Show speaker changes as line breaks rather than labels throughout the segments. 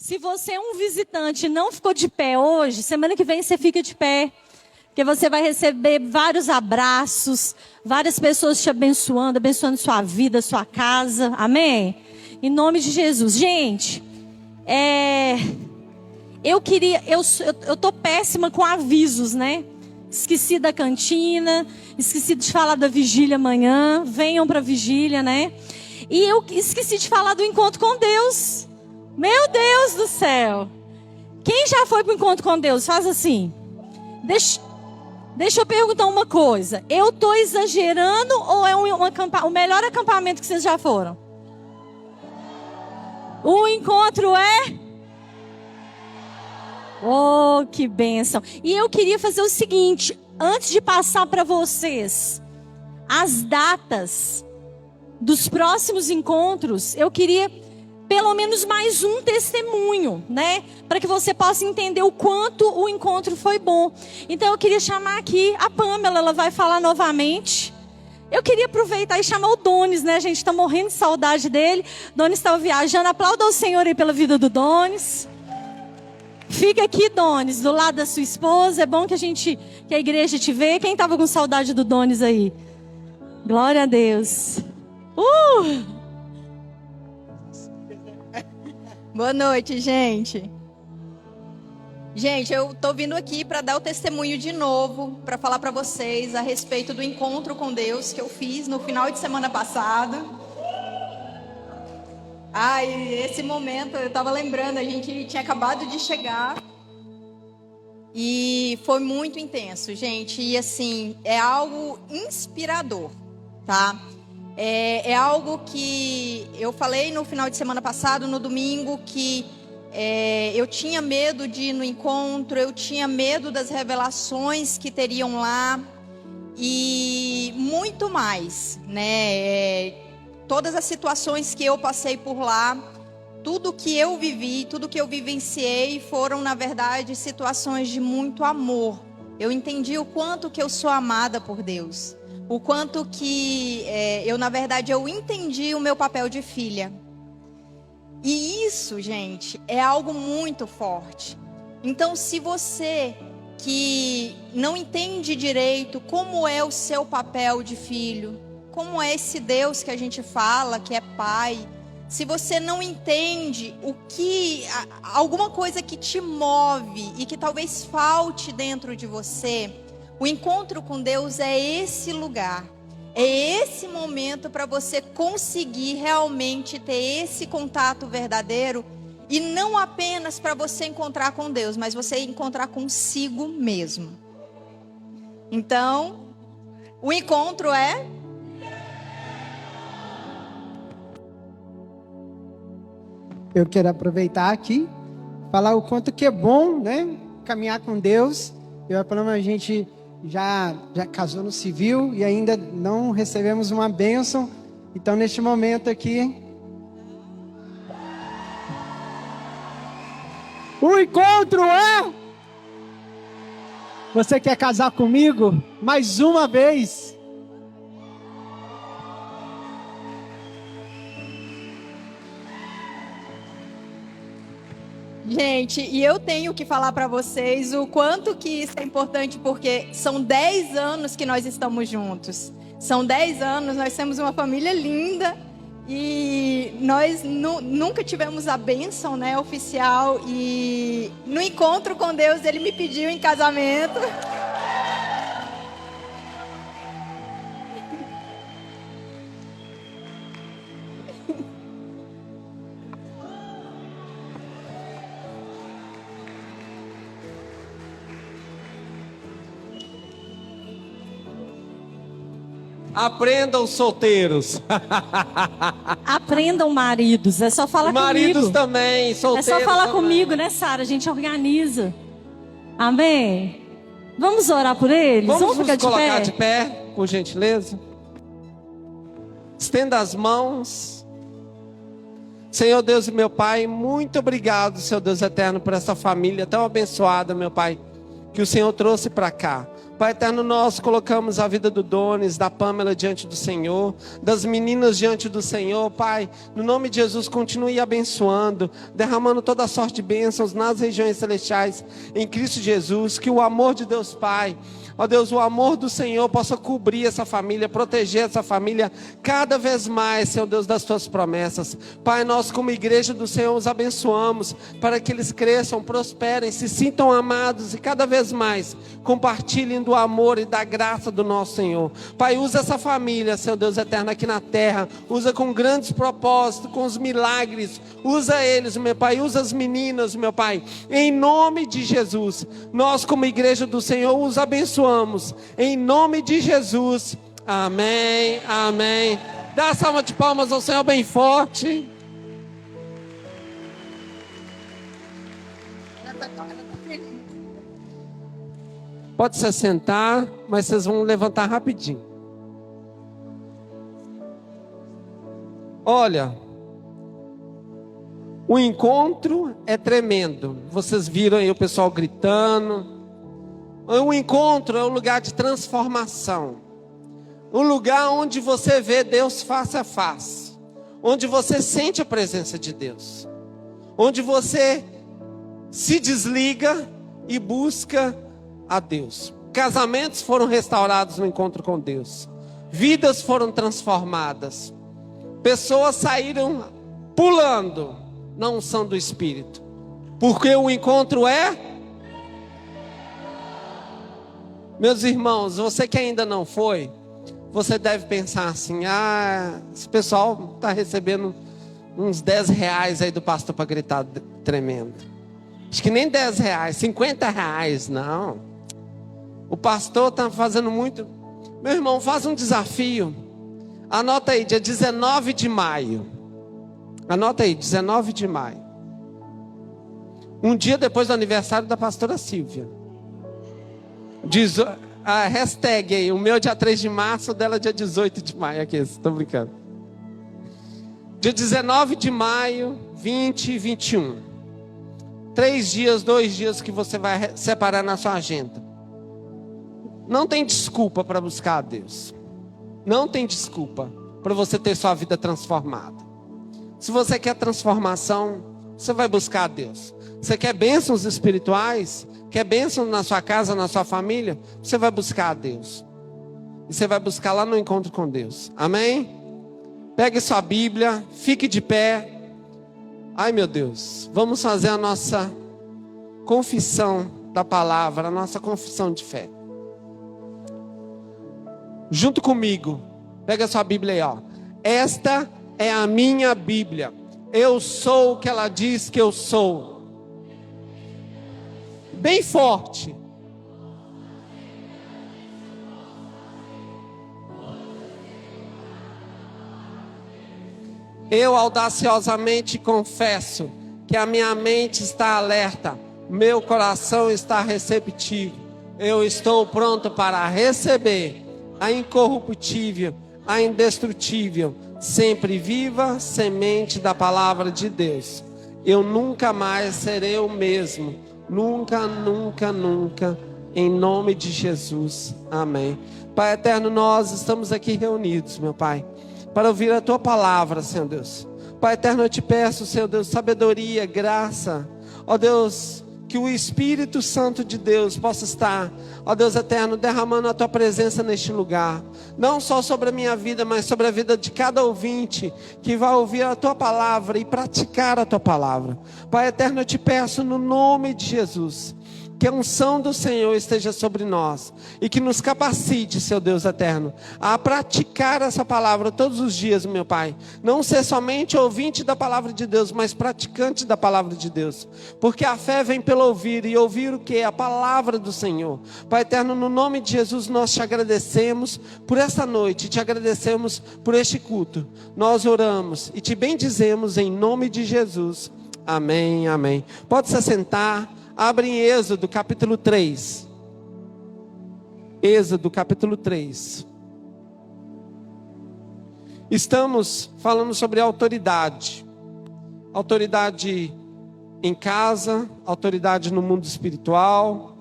Se você é um visitante e não ficou de pé hoje, semana que vem você fica de pé. Porque você vai receber vários abraços, várias pessoas te abençoando, abençoando sua vida, sua casa. Amém? Em nome de Jesus. Gente, eu tô péssima com avisos, né? Esqueci da cantina, esqueci de falar da vigília amanhã. Venham para a vigília, né? E eu esqueci de falar do encontro com Deus. Meu Deus do céu. Quem já foi para o encontro com Deus? Faz assim. Deixa eu perguntar uma coisa. Eu estou exagerando ou é o melhor acampamento que vocês já foram? O encontro é? Oh, que bênção. E eu queria fazer o seguinte. Antes de passar para vocês as datas dos próximos encontros, eu queria pelo menos mais um testemunho, né? Para que você possa entender o quanto o encontro foi bom. Então eu queria chamar aqui a Pamela, ela vai falar novamente. Eu queria aproveitar e chamar o Donis, né? A gente está morrendo de saudade dele. Donis estava viajando. Aplauda o Senhor aí pela vida do Donis. Fica aqui, Donis, do lado da sua esposa. É bom que a igreja te vê. Quem estava com saudade do Donis aí? Glória a Deus.
Boa noite, gente. Gente, eu tô vindo aqui para dar o testemunho de novo, para falar para vocês a respeito do encontro com Deus que eu fiz no final de semana passado. Esse momento, eu tava lembrando, a gente tinha acabado de chegar e foi muito intenso, gente. E assim, é algo inspirador, tá? É algo que eu falei no final de semana passado, no domingo, que eu tinha medo de ir no encontro, eu tinha medo das revelações que teriam lá e muito mais, né? Todas as situações que eu passei por lá, tudo que eu vivi, tudo que eu vivenciei foram, na verdade, situações de muito amor. Eu entendi o quanto que eu sou amada por Deus. O quanto que eu entendi o meu papel de filha. E isso, gente, é algo muito forte. Então, se você que não entende direito como é o seu papel de filho, como é esse Deus que a gente fala, que é pai, se você não entende alguma coisa que te move e que talvez falte dentro de você, o encontro com Deus é esse lugar, é esse momento para você conseguir realmente ter esse contato verdadeiro e não apenas para você encontrar com Deus, mas você encontrar consigo mesmo. Então, o encontro é...
Eu quero aproveitar aqui, falar o quanto que é bom, né? Caminhar com Deus. A gente já casou no civil e ainda não recebemos uma bênção. Então, neste momento aqui, o encontro é... Você quer casar comigo? Mais uma vez.
Gente, e eu tenho que falar para vocês o quanto que isso é importante, porque são 10 anos que nós estamos juntos. São 10 anos, nós temos uma família linda e nós nunca tivemos a bênção, né, oficial. E no encontro com Deus, Ele me pediu em casamento.
Aprendam, solteiros.
Aprendam, maridos. É só falar
Maridos
comigo.
também, solteiros.
É só falar
também.
comigo, né, Sara? A gente organiza. Amém? Vamos orar por eles?
Vamos
ficar
nos colocar de pé, por gentileza. Estenda as mãos. Senhor Deus e meu Pai, muito obrigado, Senhor Deus eterno, por essa família tão abençoada, meu Pai, que o Senhor trouxe para cá. Pai eterno, nós colocamos a vida do Donis, da Pamela diante do Senhor, das meninas diante do Senhor. Pai, no nome de Jesus, continue abençoando, derramando toda a sorte de bênçãos nas regiões celestiais, em Cristo Jesus. Que o amor de Deus Pai, ó Deus, o amor do Senhor possa cobrir essa família, proteger essa família cada vez mais, Senhor Deus, das tuas promessas. Pai, nós como igreja do Senhor os abençoamos para que eles cresçam, prosperem, se sintam amados e cada vez mais compartilhem do amor e da graça do nosso Senhor. Pai, usa essa família, Senhor Deus eterno, aqui na terra, usa com grandes propósitos, com os milagres, usa eles, meu Pai, usa as meninas, meu Pai, em nome de Jesus. Nós como igreja do Senhor os abençoamos. Em nome de Jesus. Amém, amém. Dá a salva de palmas ao Senhor bem forte. Pode se sentar, mas vocês vão levantar rapidinho. Olha, o encontro é tremendo. Vocês viram aí o pessoal gritando. O encontro é um lugar de transformação, um lugar onde você vê Deus face a face, onde você sente a presença de Deus, onde você se desliga e busca a Deus. Casamentos foram restaurados no encontro com Deus, vidas foram transformadas, pessoas saíram pulando na unção do Espírito, porque o encontro é... Meus irmãos, você que ainda não foi, você deve pensar assim: esse pessoal está recebendo uns 10 reais aí do pastor para gritar tremendo. Acho que nem 10 reais, 50 reais, não. O pastor está fazendo muito. Meu irmão, faz um desafio. Anota aí, dia 19 de maio. Anota aí, 19 de maio. Um dia depois do aniversário da pastora Silvia. Diz a hashtag aí, o meu dia 3 de março, o dela dia 18 de maio. Aqui, estou brincando. Dia 19 de maio, 20 e 21. 3 dias, 2 dias que você vai separar na sua agenda. Não tem desculpa para buscar a Deus. Não tem desculpa para você ter sua vida transformada. Se você quer transformação, você vai buscar a Deus. Você quer bênçãos espirituais? Quer bênção na sua casa, na sua família? Você vai buscar a Deus. E você vai buscar lá no encontro com Deus. Amém? Pegue sua Bíblia, fique de pé. Ai meu Deus, vamos fazer a nossa confissão da palavra, a nossa confissão de fé. Junto comigo, pega sua Bíblia aí, ó. Esta é a minha Bíblia. Eu sou o que ela diz que eu sou. Bem forte. Eu audaciosamente confesso que a minha mente está alerta, meu coração está receptivo. Eu estou pronto para receber a incorruptível, a indestrutível, sempre viva semente da palavra de Deus. Eu nunca mais serei o mesmo. Nunca, nunca, nunca, em nome de Jesus, amém. Pai eterno, nós estamos aqui reunidos, meu Pai, para ouvir a Tua palavra, Senhor Deus. Pai eterno, eu te peço, Senhor Deus, sabedoria, graça, ó Deus, que o Espírito Santo de Deus possa estar, ó Deus eterno, derramando a Tua presença neste lugar, não só sobre a minha vida, mas sobre a vida de cada ouvinte que vai ouvir a Tua palavra e praticar a Tua palavra. Pai eterno, eu te peço no nome de Jesus, que a unção do Senhor esteja sobre nós e que nos capacite, seu Deus eterno, a praticar essa palavra todos os dias, meu Pai. Não ser somente ouvinte da palavra de Deus, mas praticante da palavra de Deus. Porque a fé vem pelo ouvir, e ouvir o que? A palavra do Senhor. Pai eterno, no nome de Jesus, nós te agradecemos por essa noite, te agradecemos por este culto. Nós oramos e te bendizemos em nome de Jesus. Amém, amém. Pode se assentar. Abre em Êxodo capítulo 3. Êxodo capítulo 3. Estamos falando sobre autoridade. Autoridade em casa, autoridade no mundo espiritual.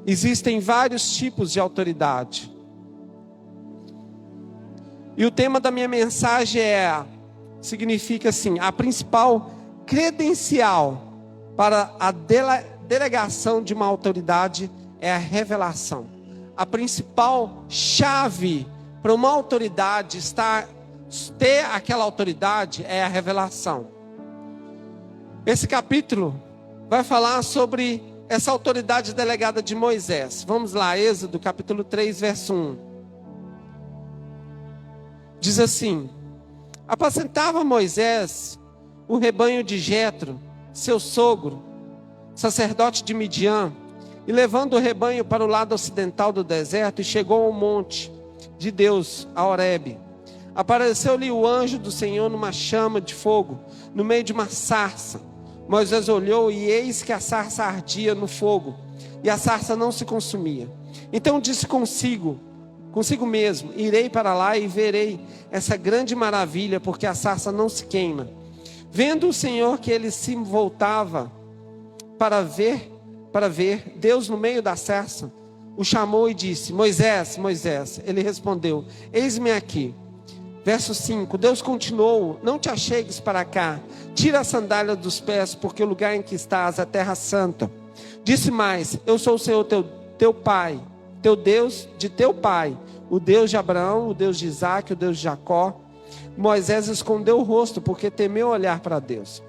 existem vários tipos de autoridade. E o tema da minha mensagem significa assim: a principal credencial para a delegação de uma autoridade é a revelação. A principal chave para uma autoridade ter aquela autoridade é a revelação. Esse capítulo vai falar sobre essa autoridade delegada de Moisés. Vamos lá, Êxodo capítulo 3, verso 1. Diz assim: apacentava Moisés o rebanho de Jetro, seu sogro, sacerdote de Midian, e levando o rebanho para o lado ocidental do deserto, e chegou ao monte de Deus, a Horebe. Apareceu-lhe o anjo do Senhor numa chama de fogo, no meio de uma sarça. Moisés olhou, e eis que a sarça ardia no fogo, e a sarça não se consumia. Então disse consigo mesmo: irei para lá e verei essa grande maravilha, porque a sarça não se queima. Vendo o Senhor que ele se voltava para ver, Deus no meio da sarça o chamou e disse: Moisés, Moisés. Ele respondeu: eis-me aqui. Verso 5, Deus continuou: não te achegues para cá, tira a sandália dos pés, porque o lugar em que estás é terra santa. Disse mais: eu sou o Senhor teu pai, teu Deus de teu pai, o Deus de Abraão, o Deus de Isaque, o Deus de Jacó. Moisés escondeu o rosto, porque temeu olhar para Deus.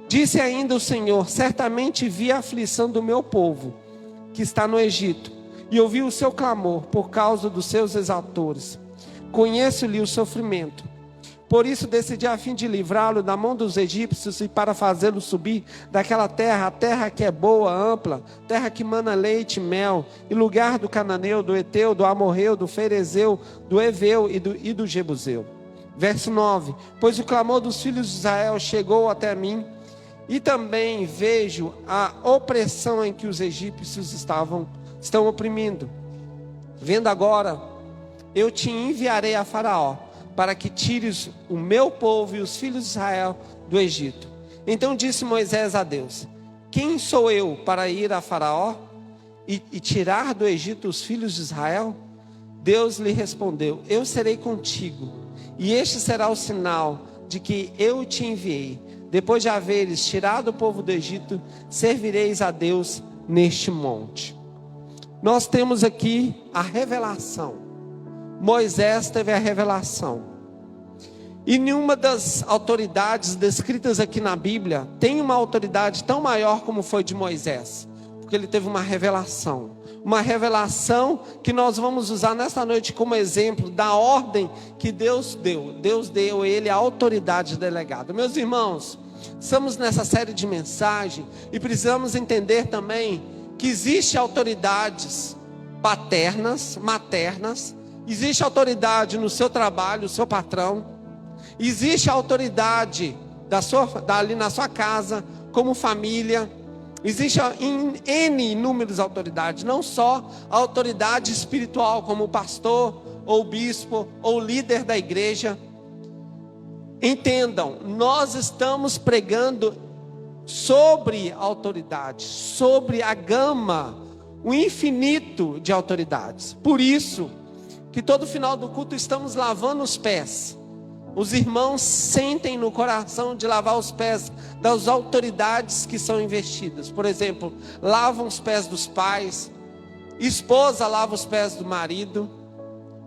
Disse ainda o Senhor: certamente vi a aflição do meu povo, que está no Egito, e ouvi o seu clamor por causa dos seus exaltores. Conheço-lhe o sofrimento. Por isso decidi a fim de livrá-lo da mão dos egípcios e para fazê-lo subir daquela terra, a terra que é boa, ampla, terra que mana leite e mel, e lugar do cananeu, do eteu, do amorreu, do ferezeu, do eveu e do jebuseu. Verso 9, pois o clamor dos filhos de Israel chegou até mim, e também vejo a opressão em que os egípcios estão oprimindo. Vendo agora, eu te enviarei a Faraó, para que tires o meu povo e os filhos de Israel do Egito. Então disse Moisés a Deus: quem sou eu para ir a Faraó e tirar do Egito os filhos de Israel? Deus lhe respondeu: eu serei contigo, e este será o sinal de que eu te enviei. Depois de haveres tirado o povo do Egito, servireis a Deus neste monte. Nós temos aqui a revelação. Moisés teve a revelação. E nenhuma das autoridades descritas aqui na Bíblia tem uma autoridade tão maior como foi de Moisés, porque ele teve uma revelação. Uma revelação que nós vamos usar nesta noite como exemplo da ordem que Deus deu. Deus deu a ele a autoridade delegada. Meus irmãos, estamos nessa série de mensagens e precisamos entender também que existem autoridades paternas, maternas. Existe autoridade no seu trabalho, o seu patrão. Existe autoridade ali na sua casa, como família. Existe N inúmeras autoridades. Não só a autoridade espiritual, como o pastor, ou o bispo, ou o líder da igreja. Entendam, nós estamos pregando sobre autoridade, sobre a gama, o infinito de autoridades. Por isso que todo final do culto estamos lavando os pés. Os irmãos sentem no coração de lavar os pés das autoridades que são investidas. Por exemplo, lavam os pés dos pais, esposa lava os pés do marido,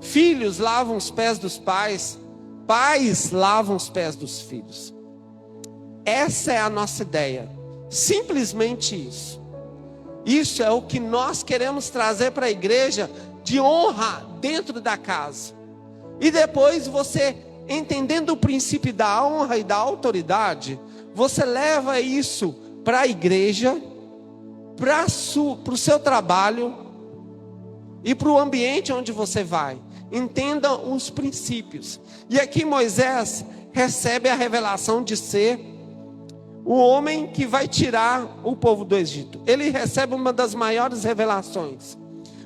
filhos lavam os pés dos pais, pais lavam os pés dos filhos. Essa é a nossa ideia, simplesmente isso. Isso é o que nós queremos trazer para a igreja de honra dentro da casa. E depois você, entendendo o princípio da honra e da autoridade, você leva isso para a igreja, para o seu trabalho e para o ambiente onde você vai. Entenda os princípios. E aqui Moisés recebe a revelação de ser o homem que vai tirar o povo do Egito. Ele recebe uma das maiores revelações,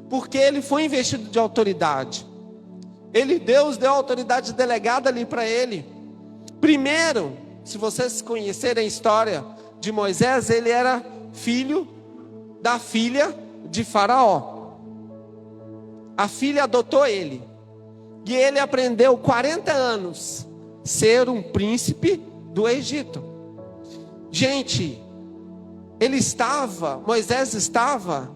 porque ele foi investido de autoridade. Deus deu autoridade delegada ali para ele. Primeiro, se vocês conhecerem a história de Moisés, ele era filho da filha de Faraó. A filha adotou ele. E ele aprendeu 40 anos ser um príncipe do Egito. Gente, Moisés estava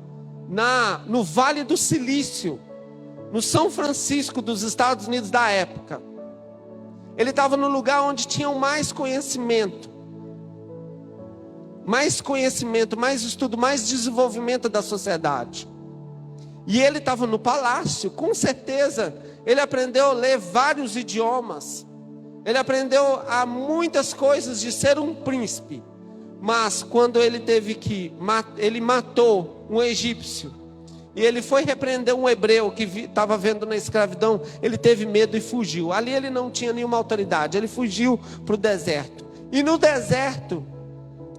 no Vale do Silício, no São Francisco dos Estados Unidos da época. Ele estava no lugar onde tinham mais conhecimento, mais estudo, mais desenvolvimento da sociedade. E ele estava no palácio, com certeza. Ele aprendeu a ler vários idiomas. Ele aprendeu a muitas coisas de ser um príncipe. Mas quando ele ele matou um egípcio, e ele foi repreender um hebreu que estava vendo na escravidão, ele teve medo e fugiu. Ali ele não tinha nenhuma autoridade, ele fugiu para o deserto. E no deserto,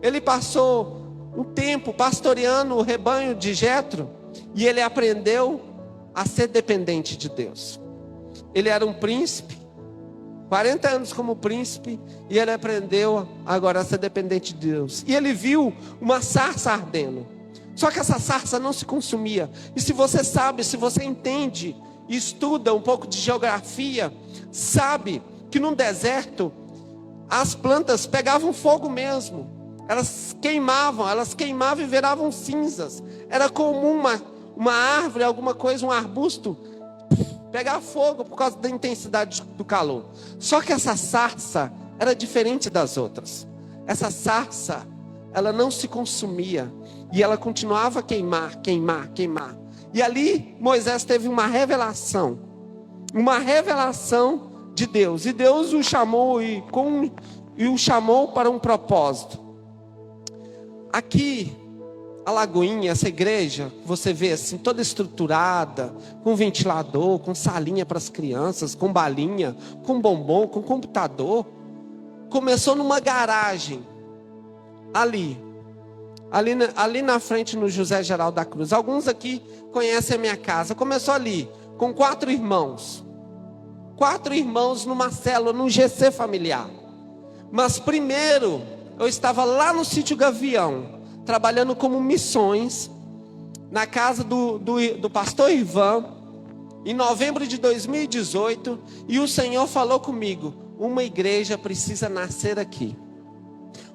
ele passou um tempo pastoreando o rebanho de Jetro, e ele aprendeu a ser dependente de Deus. Ele era um príncipe, 40 anos como príncipe, e ele aprendeu agora a ser dependente de Deus. E ele viu uma sarça ardendo. Só que essa sarça não se consumia. E se você sabe, se você entende e estuda um pouco de geografia, sabe que no deserto as plantas pegavam fogo mesmo. Elas queimavam e viravam cinzas. Era comum uma árvore, alguma coisa, um arbusto, pegar fogo por causa da intensidade do calor. Só que essa sarça era diferente das outras. Essa sarça, ela não se consumia. E ela continuava a queimar. E ali Moisés teve uma revelação de Deus. E Deus o chamou e o chamou para um propósito. Aqui, a Lagoinha, essa igreja, você vê assim, toda estruturada, com ventilador, com salinha para as crianças, com balinha, com bombom, com computador. Começou numa garagem, ali na frente, no José Geraldo da Cruz. Alguns aqui conhecem a minha casa. Começou ali, com 4 irmãos. 4 irmãos numa célula, num GC familiar. Mas primeiro, eu estava lá no sítio Gavião, trabalhando como missões, na casa do pastor Ivan, em novembro de 2018, e o Senhor falou comigo: uma igreja precisa nascer aqui.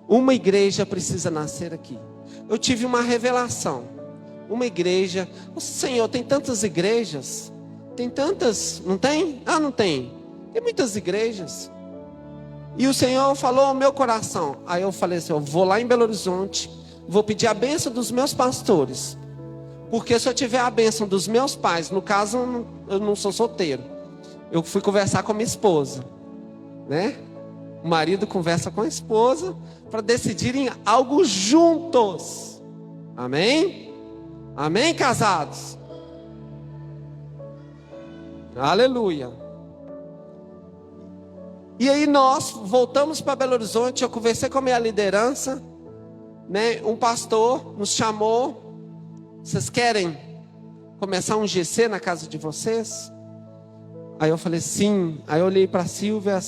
Uma igreja precisa nascer aqui. Eu tive uma revelação. Uma igreja. Senhor, tem tantas igrejas. Tem tantas. Não tem? Ah, não tem. Tem muitas igrejas. E o Senhor falou ao meu coração. Aí eu falei assim: eu vou lá em Belo Horizonte, vou pedir a bênção dos meus pastores. Porque se eu tiver a bênção dos meus pais, no caso eu não sou solteiro, eu fui conversar com a minha esposa, né? O marido conversa com a esposa para decidirem algo juntos. Amém? Amém, casados? Aleluia. E aí nós voltamos para Belo Horizonte. Eu conversei com a minha liderança, né? Um pastor nos chamou: vocês querem começar um GC na casa de vocês? Aí eu falei sim. Aí eu olhei para a Silvia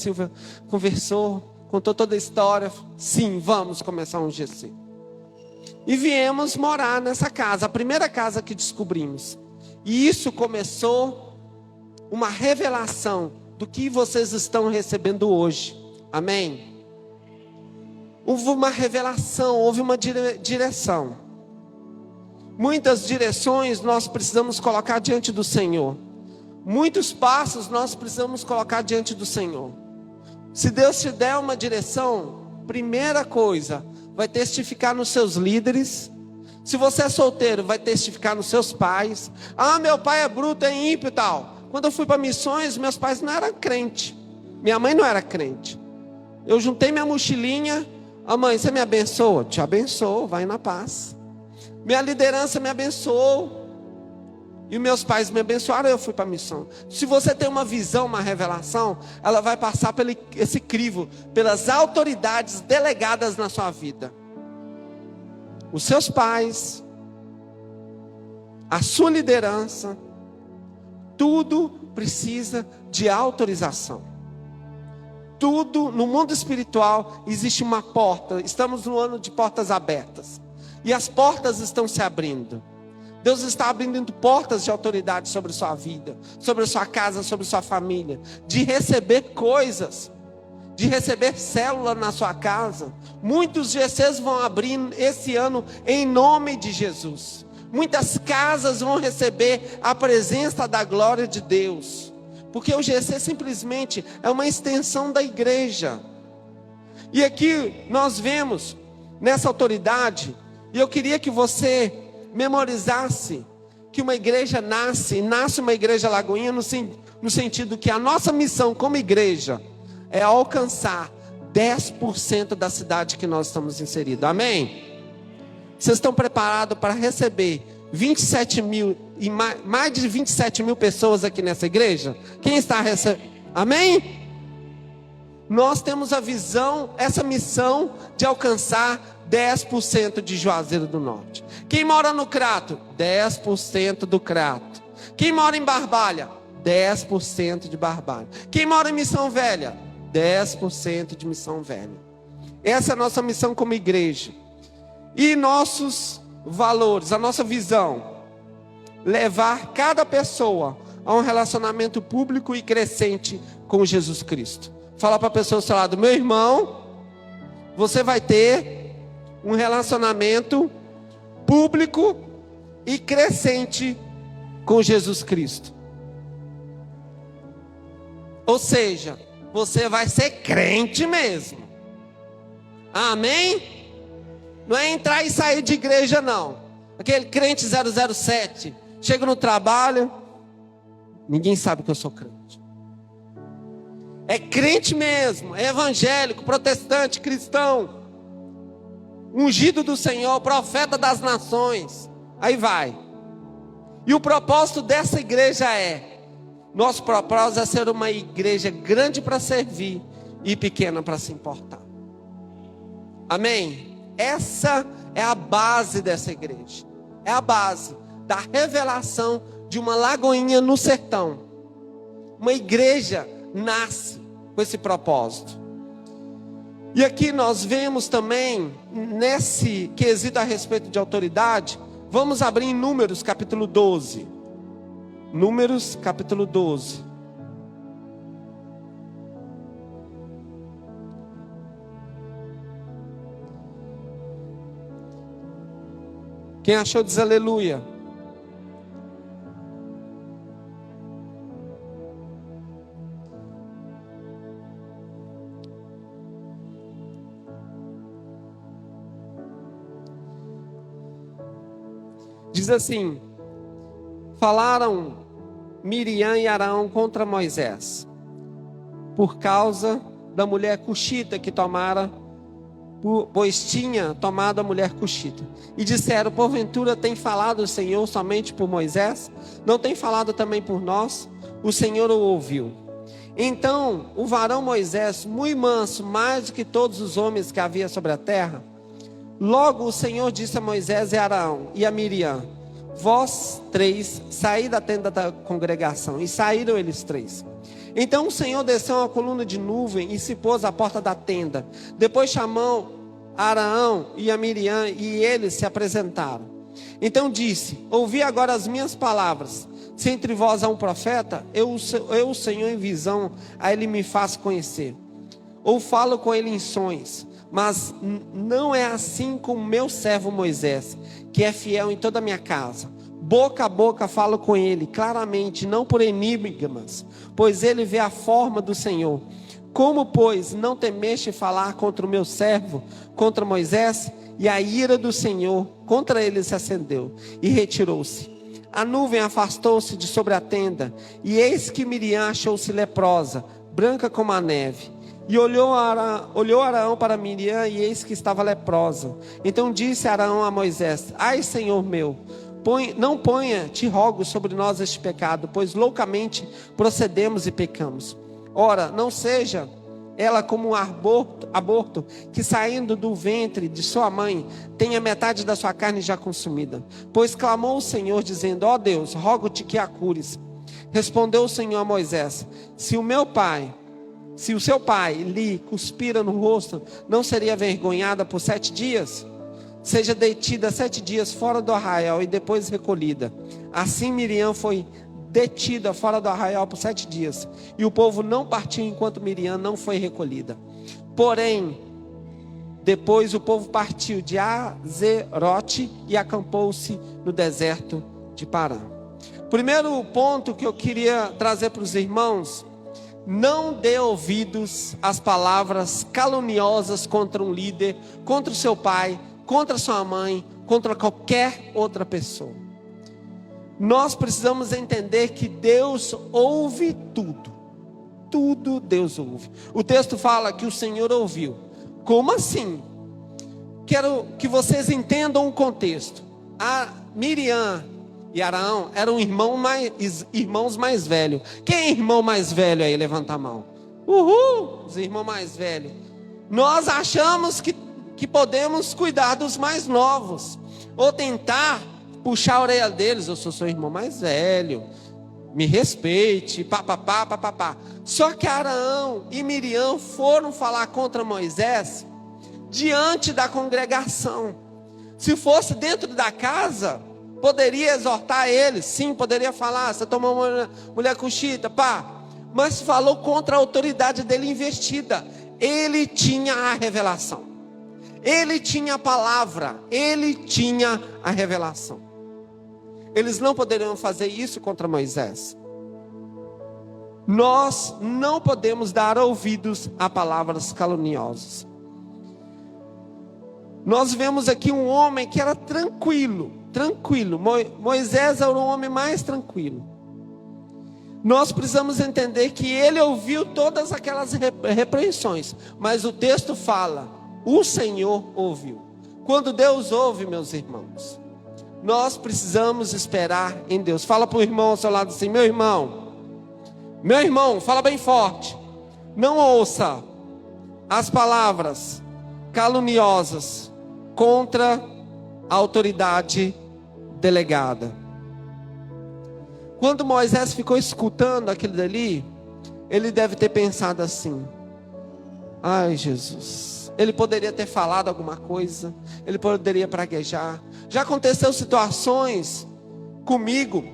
conversou, contou toda a história. Sim, vamos começar um GC. E viemos morar nessa casa, a primeira casa que descobrimos. E isso começou uma revelação do que vocês estão recebendo hoje. Amém? Houve uma revelação, houve uma direção. Muitas direções nós precisamos colocar diante do Senhor. Muitos passos nós precisamos colocar diante do Senhor. Se Deus te der uma direção, primeira coisa, vai testificar nos seus líderes. Se você é solteiro, vai testificar nos seus pais. Ah, meu pai é bruto, é ímpio e tal. Quando eu fui para missões, meus pais não eram crentes. Minha mãe não era crente. Eu juntei minha mochilinha. Ah, mãe, você me abençoa? Te abençoo, vai na paz. Minha liderança me abençoou. E meus pais me abençoaram, eu fui para a missão. Se você tem uma visão, uma revelação, ela vai passar por esse crivo, pelas autoridades delegadas na sua vida. Os seus pais, a sua liderança, tudo precisa de autorização. Tudo no mundo espiritual existe uma porta. Estamos no ano de portas abertas. E as portas estão se abrindo. Deus está abrindo portas de autoridade sobre a sua vida, sobre a sua casa, sobre a sua família, de receber coisas, de receber célula na sua casa. Muitos GCs vão abrir esse ano em nome de Jesus. Muitas casas vão receber a presença da glória de Deus, porque o GC simplesmente é uma extensão da igreja. E aqui nós vemos nessa autoridade, e eu queria que você memorizasse que uma igreja nasce uma igreja Lagoinha no sentido que a nossa missão como igreja é alcançar 10% da cidade que nós estamos inseridos. Amém? Vocês estão preparados para receber 27 mil e mais de 27 mil pessoas aqui nessa igreja? Quem está recebendo? Amém? Nós temos a visão, essa missão de alcançar 10% de Juazeiro do Norte. Quem mora no Crato? 10% do Crato. Quem mora em Barbalha? 10% de Barbalha. Quem mora em Missão Velha? 10% de Missão Velha. Essa é a nossa missão como igreja. E nossos valores, a nossa visão: levar cada pessoa a um relacionamento público e crescente com Jesus Cristo. Fala para a pessoa do seu lado: meu irmão, você vai ter um relacionamento público e crescente com Jesus Cristo. Ou seja, você vai ser crente mesmo. Amém? Não é entrar e sair de igreja não. Aquele crente 007, chega no trabalho, ninguém sabe que eu sou crente. É crente mesmo, é evangélico, protestante, cristão, ungido do Senhor, profeta das nações. Aí vai. E o propósito dessa igreja nosso propósito é ser uma igreja grande para servir e pequena para se importar. Amém? Essa é a base dessa igreja. É a base da revelação de uma Lagoinha no sertão. Uma igreja nasce com esse propósito. E aqui nós vemos também, nesse quesito a respeito de autoridade, vamos abrir em Números capítulo 12. Números capítulo 12. Quem achou diz aleluia. Diz assim: falaram Miriam e Arão contra Moisés, por causa da mulher cuxita que tomara, pois tinha tomado a mulher cuxita. E disseram: porventura tem falado o Senhor somente por Moisés? Não tem falado também por nós? O Senhor o ouviu. Então o varão Moisés, muito manso, mais do que todos os homens que havia sobre a terra. Logo o Senhor disse a Moisés e a Arão e a Miriam: vós três, saí da tenda da congregação. E saíram eles três. Então o Senhor desceu uma coluna de nuvem e se pôs à porta da tenda. Depois chamou a Arão e a Miriam e eles se apresentaram. Então disse: ouvi agora as minhas palavras. Se entre vós há um profeta, eu o Senhor em visão a ele me faço conhecer. Ou falo com ele em sonhos. Mas não é assim com o meu servo Moisés, que é fiel em toda a minha casa. Boca a boca falo com ele, claramente, não por enigmas, pois ele vê a forma do Senhor. Como, pois, não temeste falar contra o meu servo, contra Moisés? E a ira do Senhor contra ele se acendeu, e retirou-se. A nuvem afastou-se de sobre a tenda, e eis que Miriam achou-se leprosa, branca como a neve. E olhou Arão para Miriam, e eis que estava leprosa. Então disse Arão a Moisés: ai, Senhor meu, não ponha, te rogo, sobre nós este pecado, pois loucamente procedemos e pecamos. Ora, não seja ela como um aborto, que saindo do ventre de sua mãe, tenha metade da sua carne já consumida. Pois clamou o Senhor, dizendo: ó Deus, rogo-te que a cures. Respondeu o Senhor a Moisés: se o seu pai lhe cuspira no rosto, não seria avergonhada por 7 dias? seja detida 7 dias fora do arraial e depois recolhida. Assim Miriam foi detida fora do arraial por 7 dias. E o povo não partiu enquanto Miriam não foi recolhida. Porém, depois o povo partiu de Azerote e acampou-se no deserto de Parã. Primeiro ponto que eu queria trazer para os irmãos: não dê ouvidos às palavras caluniosas contra um líder, contra o seu pai, contra sua mãe, contra qualquer outra pessoa. Nós precisamos entender que Deus ouve tudo. Tudo Deus ouve. O texto fala que o Senhor ouviu. Como assim? Quero que vocês entendam o contexto. A Miriam e Arão eram irmãos mais velhos. Quem é irmão mais velho aí? Levanta a mão. Uhul! Os irmãos mais velhos. Nós achamos que podemos cuidar dos mais novos, ou tentar puxar a orelha deles. Eu sou seu irmão mais velho, me respeite, papapá, papapá. Só que Arão e Miriam foram falar contra Moisés diante da congregação. Se fosse dentro da casa, poderia exortar eles, sim, poderia falar: você tomou uma mulher cuxita, pá. Mas falou contra a autoridade dele investida. Ele tinha a revelação, ele tinha a palavra, ele tinha a revelação. Eles não poderiam fazer isso contra Moisés. Nós não podemos dar ouvidos a palavras caluniosas. Nós vemos aqui um homem que era tranquilo. Moisés era o homem mais tranquilo. Nós precisamos entender que ele ouviu todas aquelas repreensões, mas o texto fala: o Senhor ouviu. Quando Deus ouve, meus irmãos, nós precisamos esperar em Deus. Fala para o irmão ao seu lado assim: meu irmão, fala bem forte, não ouça as palavras caluniosas contra a autoridade delegada. Quando Moisés ficou escutando aquilo dali, ele deve ter pensado assim: ai, Jesus. Ele poderia ter falado alguma coisa, ele poderia praguejar. Já aconteceu situações comigo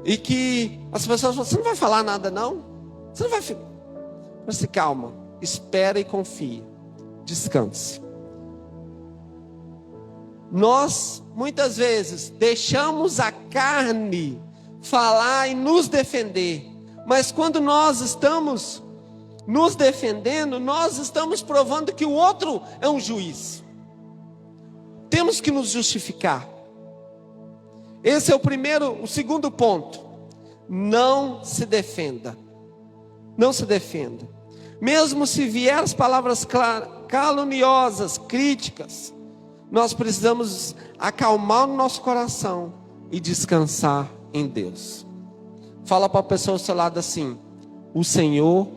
e que as pessoas falam: você não vai falar nada não? Você não vai ficar. Mas calma, espera e confia, descanse. Nós muitas vezes deixamos a carne falar e nos defender, mas quando nós estamos nos defendendo, nós estamos provando que o outro é um juiz. Temos que nos justificar. Esse é o segundo ponto. Não se defenda. Não se defenda. Mesmo se vier as palavras caluniosas, críticas, nós precisamos acalmar o nosso coração e descansar em Deus. Fala para a pessoa ao seu lado assim: o Senhor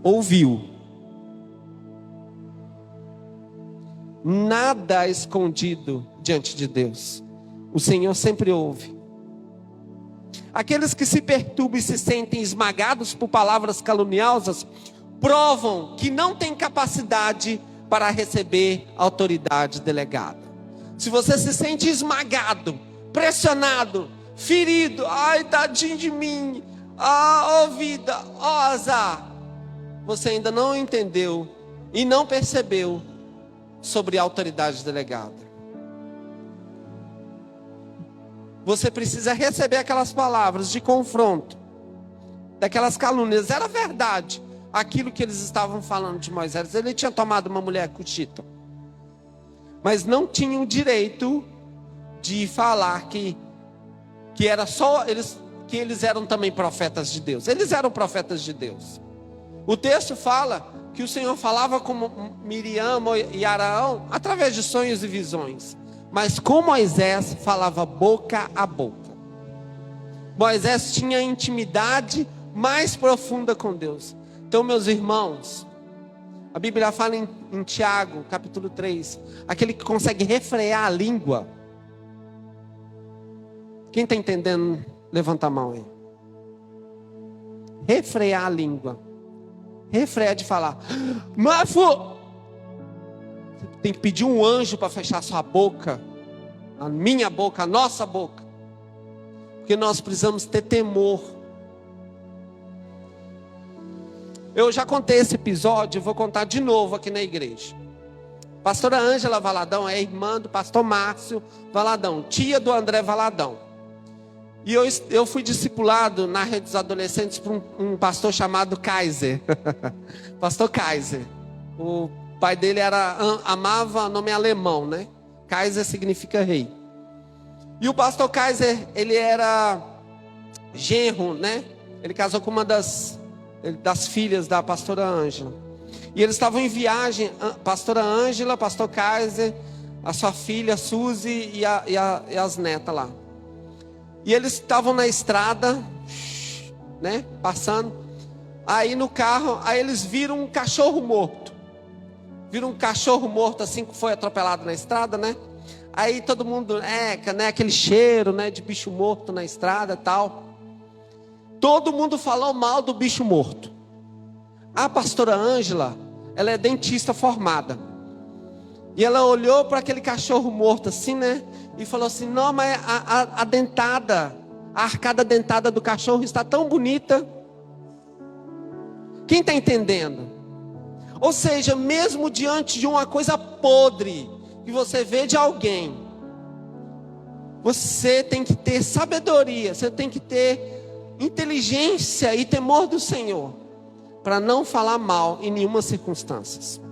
ouviu. Nada é escondido diante de Deus. O Senhor sempre ouve. Aqueles que se perturbam e se sentem esmagados por palavras caluniosas provam que não têm capacidade para receber autoridade delegada. Se você se sente esmagado, pressionado, ferido, ai, tadinho de mim, ó vida, ó azar, você ainda não entendeu e não percebeu sobre a autoridade delegada. Você precisa receber aquelas palavras de confronto, daquelas calúnias. Era verdade aquilo que eles estavam falando de Moisés. Ele tinha tomado uma mulher cuxita, mas não tinha o direito de falar que era só eles, que eles eram também profetas de Deus. Eles eram profetas de Deus. O texto fala que o Senhor falava com Miriam e Arão através de sonhos e visões, mas com Moisés falava boca a boca. Moisés tinha intimidade mais profunda com Deus. Então, meus irmãos, a Bíblia fala em Tiago, capítulo 3, aquele que consegue refrear a língua. Quem está entendendo, levanta a mão aí. Refrear a língua. Refrear de falar. Mas tem que pedir um anjo para fechar a sua boca, a minha boca, a nossa boca. Porque nós precisamos ter temor. Eu já contei esse episódio, vou contar de novo aqui na igreja. Pastora Ângela Valadão é irmã do pastor Márcio Valadão, tia do André Valadão. E eu fui discipulado na rede dos adolescentes por um pastor chamado Kaiser. Pastor Kaiser. O pai dele amava nome alemão, né? Kaiser significa rei. E o pastor Kaiser, ele era genro, né? Ele casou com uma das filhas da pastora Ângela. E eles estavam em viagem, pastora Ângela, pastor Kaiser, a sua filha Suzy e as netas lá. E eles estavam na estrada, né, passando. Aí no carro, aí eles viram um cachorro morto. Viram um cachorro morto assim que foi atropelado na estrada, né? Aí todo mundo, né, aquele cheiro, né, de bicho morto na estrada e tal. Todo mundo falou mal do bicho morto. A pastora Ângela, ela é dentista formada. E ela olhou para aquele cachorro morto assim, né? E falou assim: não, mas a dentada, a arcada dentada do cachorro está tão bonita. Quem está entendendo? Ou seja, mesmo diante de uma coisa podre que você vê de alguém, você tem que ter sabedoria, você tem que ter inteligência e temor do Senhor, para não falar mal em nenhuma circunstância.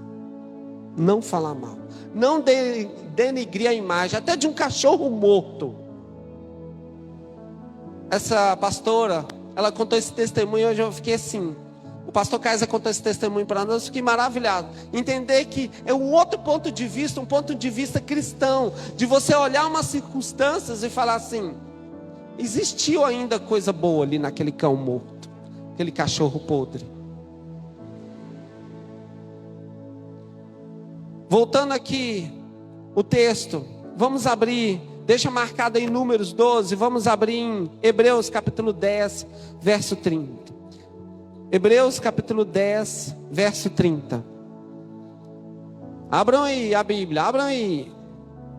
Não falar mal. Não denigrir a imagem, até de um cachorro morto. Essa pastora, ela contou esse testemunho, hoje eu fiquei assim. O pastor Kaiser contou esse testemunho para nós, eu fiquei maravilhado. Entender que é um outro ponto de vista, um ponto de vista cristão, de você olhar umas circunstâncias e falar assim: existiu ainda coisa boa ali naquele cão morto, aquele cachorro podre. Voltando aqui o texto, vamos abrir, deixa marcado em Números 12, vamos abrir em Hebreus capítulo 10, verso 30. Hebreus capítulo 10, verso 30. Abram aí a Bíblia, abram aí.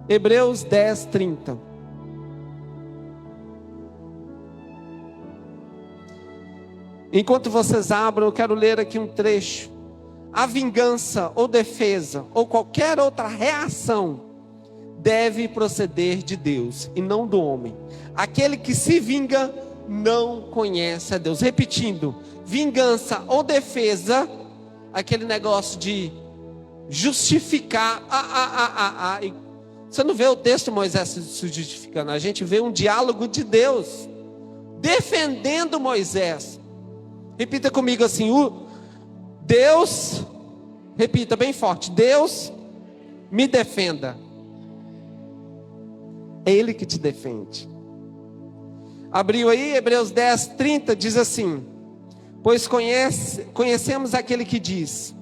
Hebreus 10, 30. Enquanto vocês abram, eu quero ler aqui um trecho. A vingança ou defesa ou qualquer outra reação deve proceder de Deus e não do homem. Aquele que se vinga não conhece a Deus. Repetindo, vingança ou defesa, aquele negócio de justificar. Você não vê o texto Moisés se justificando, a gente vê um diálogo de Deus defendendo Moisés. Repita comigo assim: Deus, repita bem forte, Deus me defenda. É Ele que te defende. Abriu aí, Hebreus 10, 30, diz assim: pois conhecemos aquele que diz: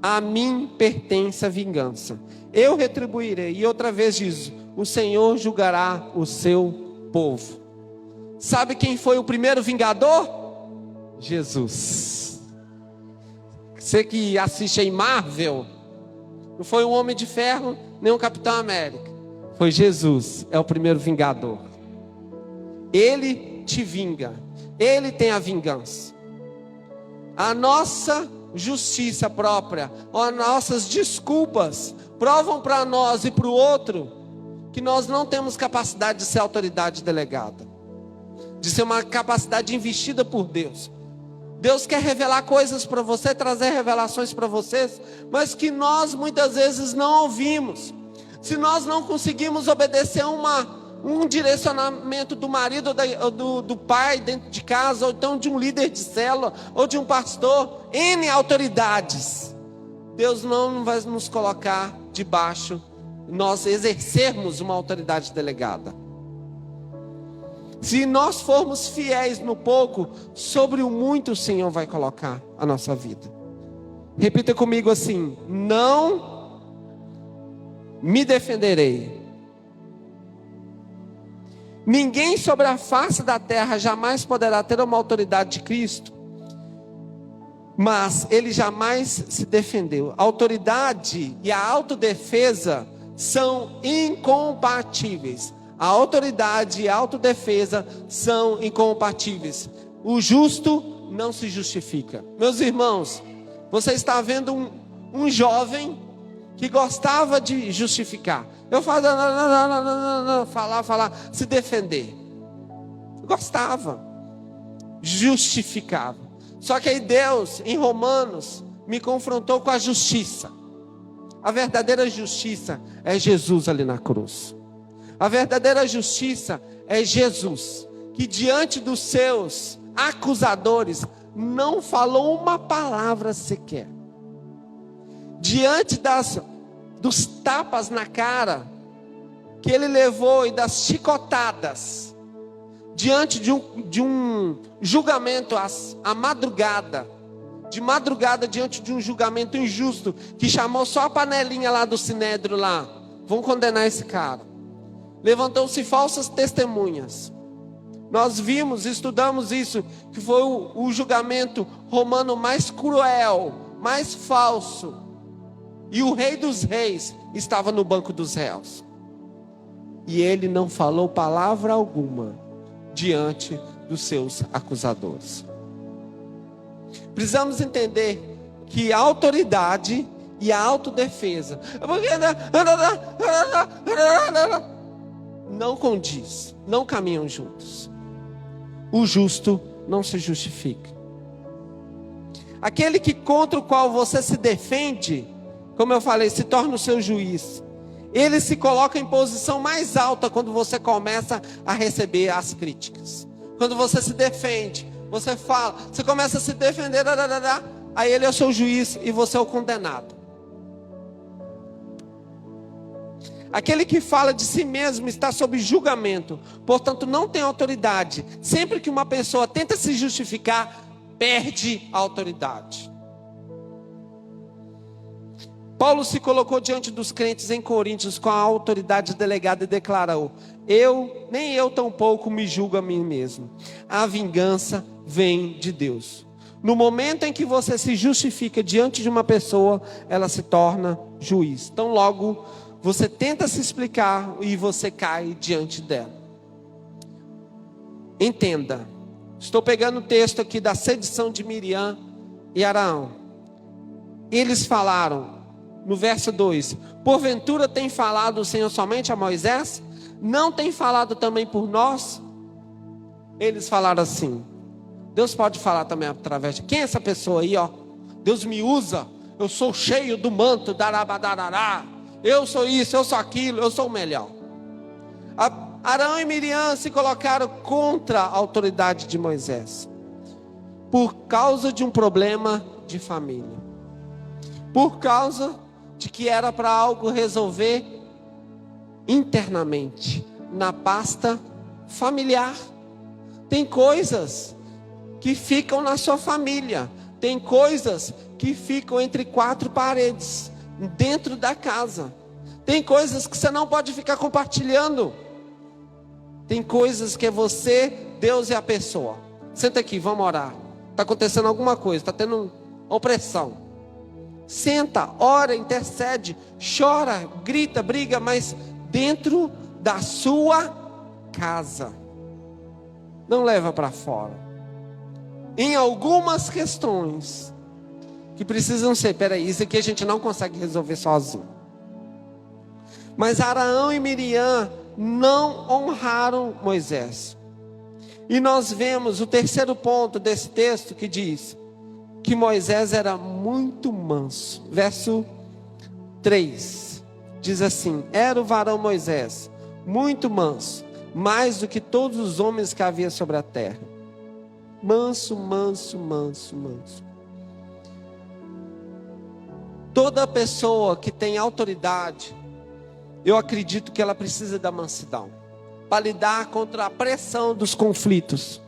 a mim pertence a vingança, eu retribuirei. E outra vez diz: o Senhor julgará o seu povo. Sabe quem foi o primeiro vingador? Jesus. Você que assiste aí Marvel, não foi um Homem de Ferro, nem um Capitão América. Foi Jesus, é o primeiro vingador. Ele te vinga, Ele tem a vingança. A nossa justiça própria, ou as nossas desculpas, provam para nós e para o outro que nós não temos capacidade de ser autoridade delegada, de ser uma capacidade investida por Deus. Deus quer revelar coisas para você, trazer revelações para vocês, mas que nós muitas vezes não ouvimos. Se nós não conseguimos obedecer um direcionamento do marido ou do pai dentro de casa, ou então de um líder de célula, ou de um pastor, N autoridades, Deus não vai nos colocar debaixo, nós exercermos uma autoridade delegada. Se nós formos fiéis no pouco, sobre o muito o Senhor vai colocar a nossa vida. Repita comigo assim: não me defenderei. Ninguém sobre a face da terra jamais poderá ter uma autoridade de Cristo Mas ele jamais se defendeu. A autoridade e a autodefesa são incompatíveis. A autoridade e a autodefesa são incompatíveis. O justo não se justifica. Meus irmãos, você está vendo um jovem que gostava de justificar. Eu falo, falar, se defender. Gostava, justificava. Só que aí Deus, em Romanos, me confrontou com a justiça. A verdadeira justiça é Jesus ali na cruz. A verdadeira justiça é Jesus, que diante dos seus acusadores não falou uma palavra sequer. Diante dos tapas na cara que ele levou e das chicotadas, diante de um julgamento à madrugada, de madrugada diante de um julgamento injusto, que chamou só a panelinha lá do Sinédrio lá, vão condenar esse cara. Levantou-se falsas testemunhas. Nós vimos, estudamos isso, que foi o julgamento romano mais cruel, mais falso. E o Rei dos Reis estava no banco dos réus. E ele não falou palavra alguma diante dos seus acusadores. Precisamos entender que a autoridade e a autodefesa não condiz, não caminham juntos. O justo não se justifica. Aquele que contra o qual você se defende, como eu falei, se torna o seu juiz. Ele se coloca em posição mais alta quando você começa a receber as críticas. Quando você se defende, você fala, você começa a se defender, aí ele é o seu juiz e você é o condenado. Aquele que fala de si mesmo está sob julgamento, portanto não tem autoridade. Sempre que uma pessoa tenta se justificar, perde a autoridade. Paulo se colocou diante dos crentes em Coríntios com a autoridade delegada e declarou: nem eu tampouco me julgo a mim mesmo. A vingança vem de Deus. No momento em que você se justifica diante de uma pessoa, ela se torna juiz. Então logo você tenta se explicar e você cai diante dela. Entenda, estou pegando o texto aqui da sedição de Miriam e Arão. Eles falaram, no verso 2: porventura tem falado o Senhor somente a Moisés? Não tem falado também por nós? Eles falaram assim: Deus pode falar também através de quem é essa pessoa aí, ó? Deus me usa, eu sou cheio do manto, darabadarará. Eu sou isso, eu sou aquilo, eu sou o melhor. Arão e Miriam se colocaram contra a autoridade de Moisés, por causa de um problema de família, por causa de que era para algo resolver internamente, na pasta familiar. Tem coisas que ficam na sua família, tem coisas que ficam entre quatro paredes, dentro da casa. Tem coisas que você não pode ficar compartilhando. Tem coisas que é você, Deus e a pessoa. Senta aqui, vamos orar. Está acontecendo alguma coisa, está tendo opressão. Senta, ora, intercede, chora, grita, briga, mas dentro da sua casa. Não leva para fora. Em algumas questões que precisam ser, peraí, isso aqui a gente não consegue resolver sozinho. Mas Arão e Miriam não honraram Moisés. E nós vemos o terceiro ponto desse texto que diz que Moisés era muito manso. Verso 3 diz assim: era o varão Moisés muito manso, mais do que todos os homens que havia sobre a terra. Manso, manso, manso, manso. Toda pessoa que tem autoridade, eu acredito que ela precisa da mansidão para lidar contra a pressão dos conflitos.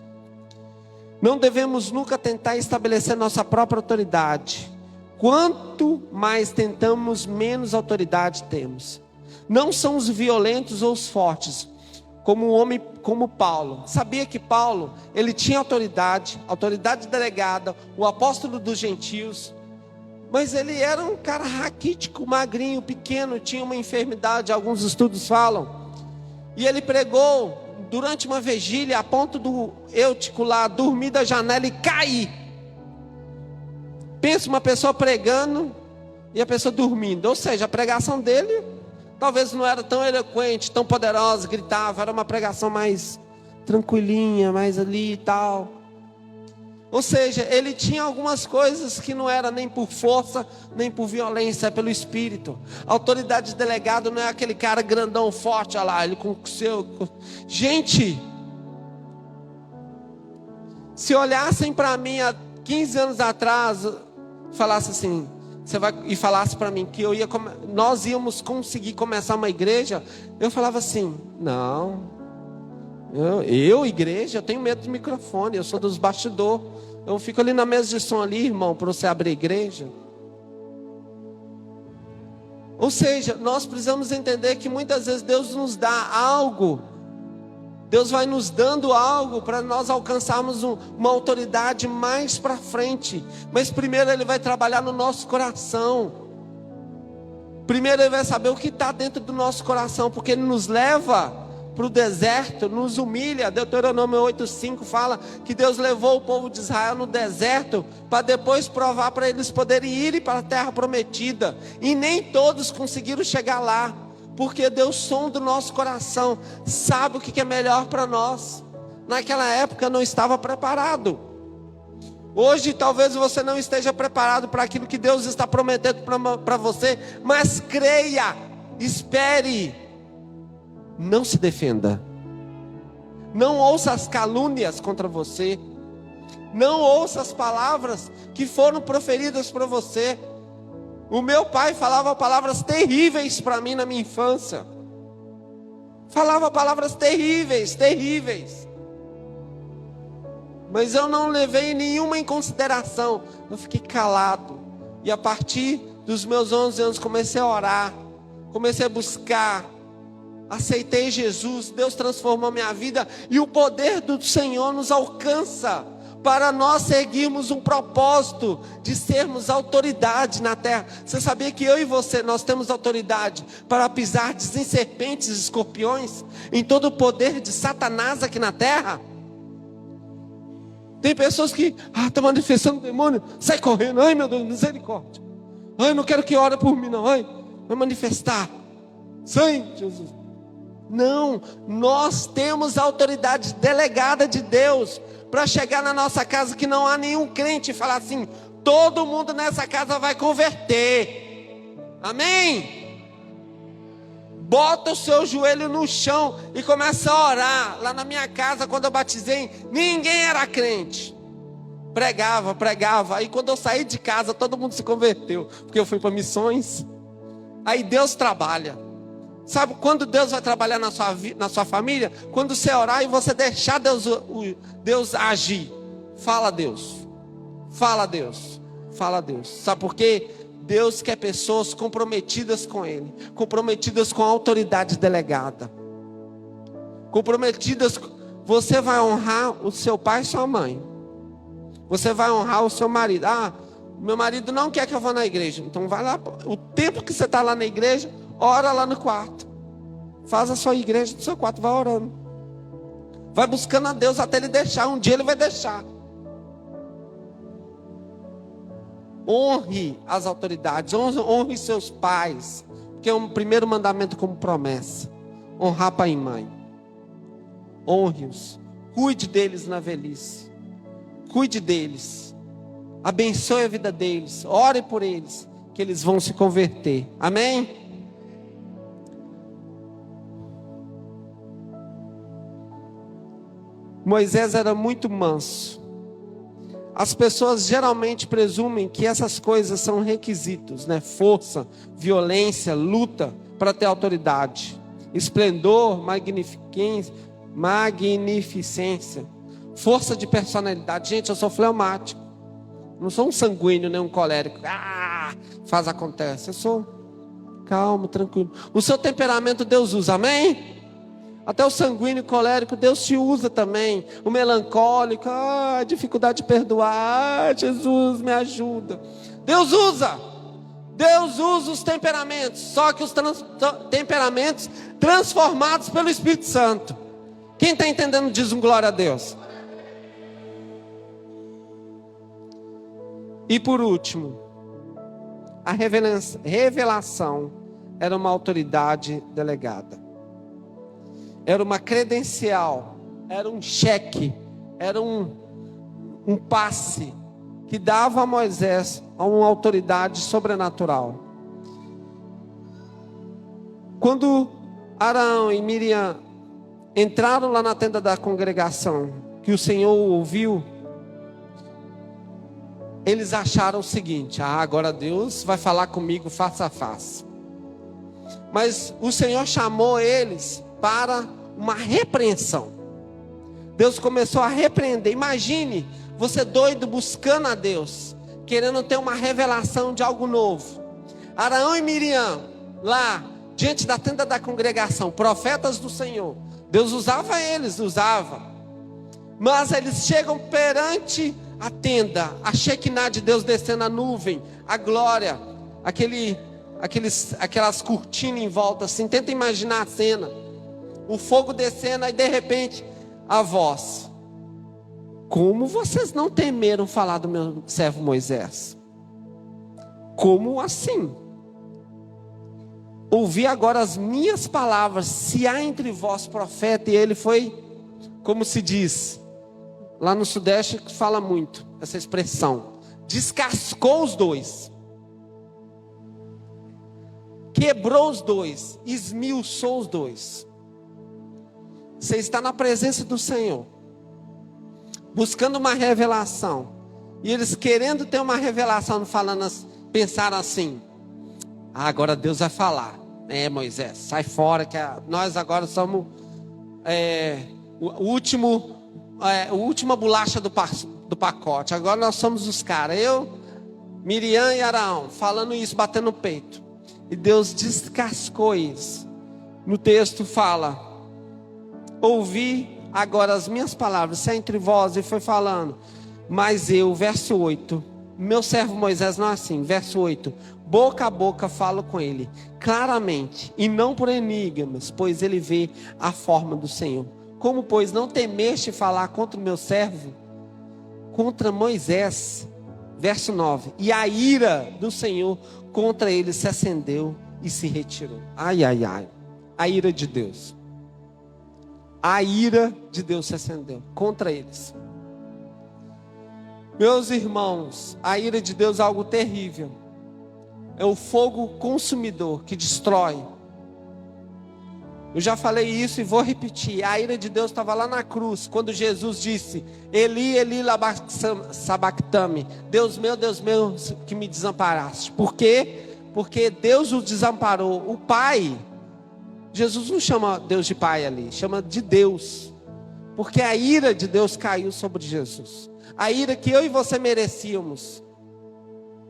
Não devemos nunca tentar estabelecer nossa própria autoridade. Quanto mais tentamos, menos autoridade temos. Não são os violentos ou os fortes, como um homem como Paulo. Sabia que Paulo, ele tinha autoridade delegada, o apóstolo dos gentios. Mas ele era um cara raquítico, magrinho, pequeno, tinha uma enfermidade, alguns estudos falam. E ele pregou durante uma vigília a ponto do Eutico lá dormir da janela e cair. Pensa uma pessoa pregando e a pessoa dormindo. Ou seja, a pregação dele talvez não era tão eloquente, tão poderosa, gritava. Era uma pregação mais tranquilinha, mais ali e tal. Ou seja, ele tinha algumas coisas que não era nem por força, nem por violência, é pelo Espírito. A autoridade delegada não é aquele cara grandão, forte, olha lá, ele com o seu... Gente, se olhassem para mim há 15 anos atrás, falasse assim, e falasse para mim que nós íamos conseguir começar uma igreja, eu falava assim, não... igreja, eu tenho medo de microfone, eu sou dos bastidores. Eu fico ali na mesa de som ali, irmão, para você abrir a igreja. Ou seja, nós precisamos entender que muitas vezes Deus nos dá algo. Deus vai nos dando algo para nós alcançarmos uma autoridade mais para frente. Mas primeiro Ele vai trabalhar no nosso coração. Primeiro Ele vai saber o que está dentro do nosso coração, porque Ele nos leva para o deserto, nos humilha. Deuteronômio 8,5 fala que Deus levou o povo de Israel no deserto para depois provar para eles poderem ir para a terra prometida. E nem todos conseguiram chegar lá, porque Deus sonda o nosso coração, sabe o que é melhor para nós. Naquela época não estava preparado. Hoje talvez você não esteja preparado para aquilo que Deus está prometendo para você, mas creia, espere. Não se defenda. Não ouça as calúnias contra você. Não ouça as palavras que foram proferidas para você. O meu pai falava palavras terríveis para mim na minha infância. Falava palavras terríveis, terríveis. Mas eu não levei nenhuma em consideração. Eu fiquei calado. E a partir dos meus 11 anos comecei a orar. Comecei a buscar. Aceitei Jesus, Deus transformou minha vida e o poder do Senhor nos alcança para nós seguirmos um propósito de sermos autoridade na terra. Você sabia que eu e você, nós temos autoridade para pisar em serpentes e escorpiões, em todo o poder de Satanás aqui na terra? Tem pessoas que, está manifestando demônio, sai correndo, ai meu Deus, misericórdia, ai não quero que ore por mim não, ai, vai manifestar, sai Jesus. Não, nós temos a autoridade delegada de Deus para chegar na nossa casa que não há nenhum crente e falar assim, todo mundo nessa casa vai converter, amém? Bota o seu joelho no chão e começa a orar. Lá na minha casa, quando eu batizei, ninguém era crente, pregava, aí quando eu saí de casa, todo mundo se converteu, porque eu fui para missões. Aí Deus trabalha. Sabe quando Deus vai trabalhar na sua família? Quando você orar e você deixar Deus agir. Fala a Deus. Fala a Deus. Fala a Deus. Sabe por quê? Deus quer pessoas comprometidas com Ele. Comprometidas com a autoridade delegada. Comprometidas. Você vai honrar o seu pai e sua mãe. Você vai honrar o seu marido. Meu marido não quer que eu vá na igreja. Então vai lá. O tempo que você está lá na igreja, ora lá no quarto. Faz a sua igreja do seu quarto, vai orando. Vai buscando a Deus até Ele deixar. Um dia Ele vai deixar. Honre as autoridades, honre seus pais. Que é um primeiro mandamento como promessa. Honrar pai e mãe. Honre-os. Cuide deles na velhice. Cuide deles. Abençoe a vida deles. Ore por eles. Que eles vão se converter. Amém? Moisés era muito manso. As pessoas geralmente presumem que essas coisas são requisitos, né? Força, violência, luta para ter autoridade. Esplendor, magnificência, força de personalidade. Gente, eu sou fleumático. Não sou um sanguíneo, nem um colérico. Acontece. Eu sou calmo, tranquilo. O seu temperamento Deus usa, amém? Até o sanguíneo, colérico, Deus te usa também. O melancólico, dificuldade de perdoar, Jesus me ajuda. Deus usa os temperamentos, só que os temperamentos transformados pelo Espírito Santo. Quem está entendendo diz um glória a Deus. E por último, a revelação era uma autoridade delegada. Era uma credencial, era um cheque, era um passe que dava a Moisés uma autoridade sobrenatural. Quando Arão e Miriam entraram lá na tenda da congregação, que o Senhor ouviu, eles acharam o seguinte: agora Deus vai falar comigo face a face. Mas o Senhor chamou eles para uma repreensão. Deus começou a repreender. Imagine você doido buscando a Deus, querendo ter uma revelação de algo novo. Arão e Miriam, lá diante da tenda da congregação, profetas do Senhor, Deus usava. Mas eles chegam perante a tenda, a Shekinah de Deus descendo a nuvem, a glória, aquelas cortinas em volta assim. Tenta imaginar a cena, o fogo descendo, e de repente a voz: como vocês não temeram falar do meu servo Moisés? Como assim? Ouvi agora as minhas palavras, se há entre vós profeta. E ele foi, como se diz lá no Sudeste, que fala muito essa expressão, descascou os dois, quebrou os dois, esmiuçou os dois. Você está na presença do Senhor, buscando uma revelação, e eles querendo ter uma revelação, pensaram assim: agora Deus vai falar. Moisés, sai fora, que nós agora somos a última bolacha do pacote. Agora nós somos os caras. Eu, Miriam e Arão, falando isso, batendo no peito. E Deus descascou isso. No texto fala: ouvi agora as minhas palavras, se há entre vós. E foi falando. Mas eu, verso 8, meu servo Moisés não é assim. Verso 8, boca a boca falo com ele, claramente, e não por enigmas, pois ele vê a forma do Senhor. Como, pois, não temeste falar contra o meu servo, contra Moisés? Verso 9, e a ira do Senhor contra ele se acendeu e se retirou. Ai, ai, ai, a ira de Deus. A ira de Deus se acendeu contra eles. Meus irmãos, a ira de Deus é algo terrível. É o fogo consumidor que destrói. Eu já falei isso e vou repetir. A ira de Deus estava lá na cruz, quando Jesus disse: Eli, Eli, lama sabachthani, Deus meu, que me desamparaste. Por quê? Porque Deus o desamparou. O Pai, Jesus não chama Deus de Pai ali, chama de Deus. Porque a ira de Deus caiu sobre Jesus. A ira que eu e você merecíamos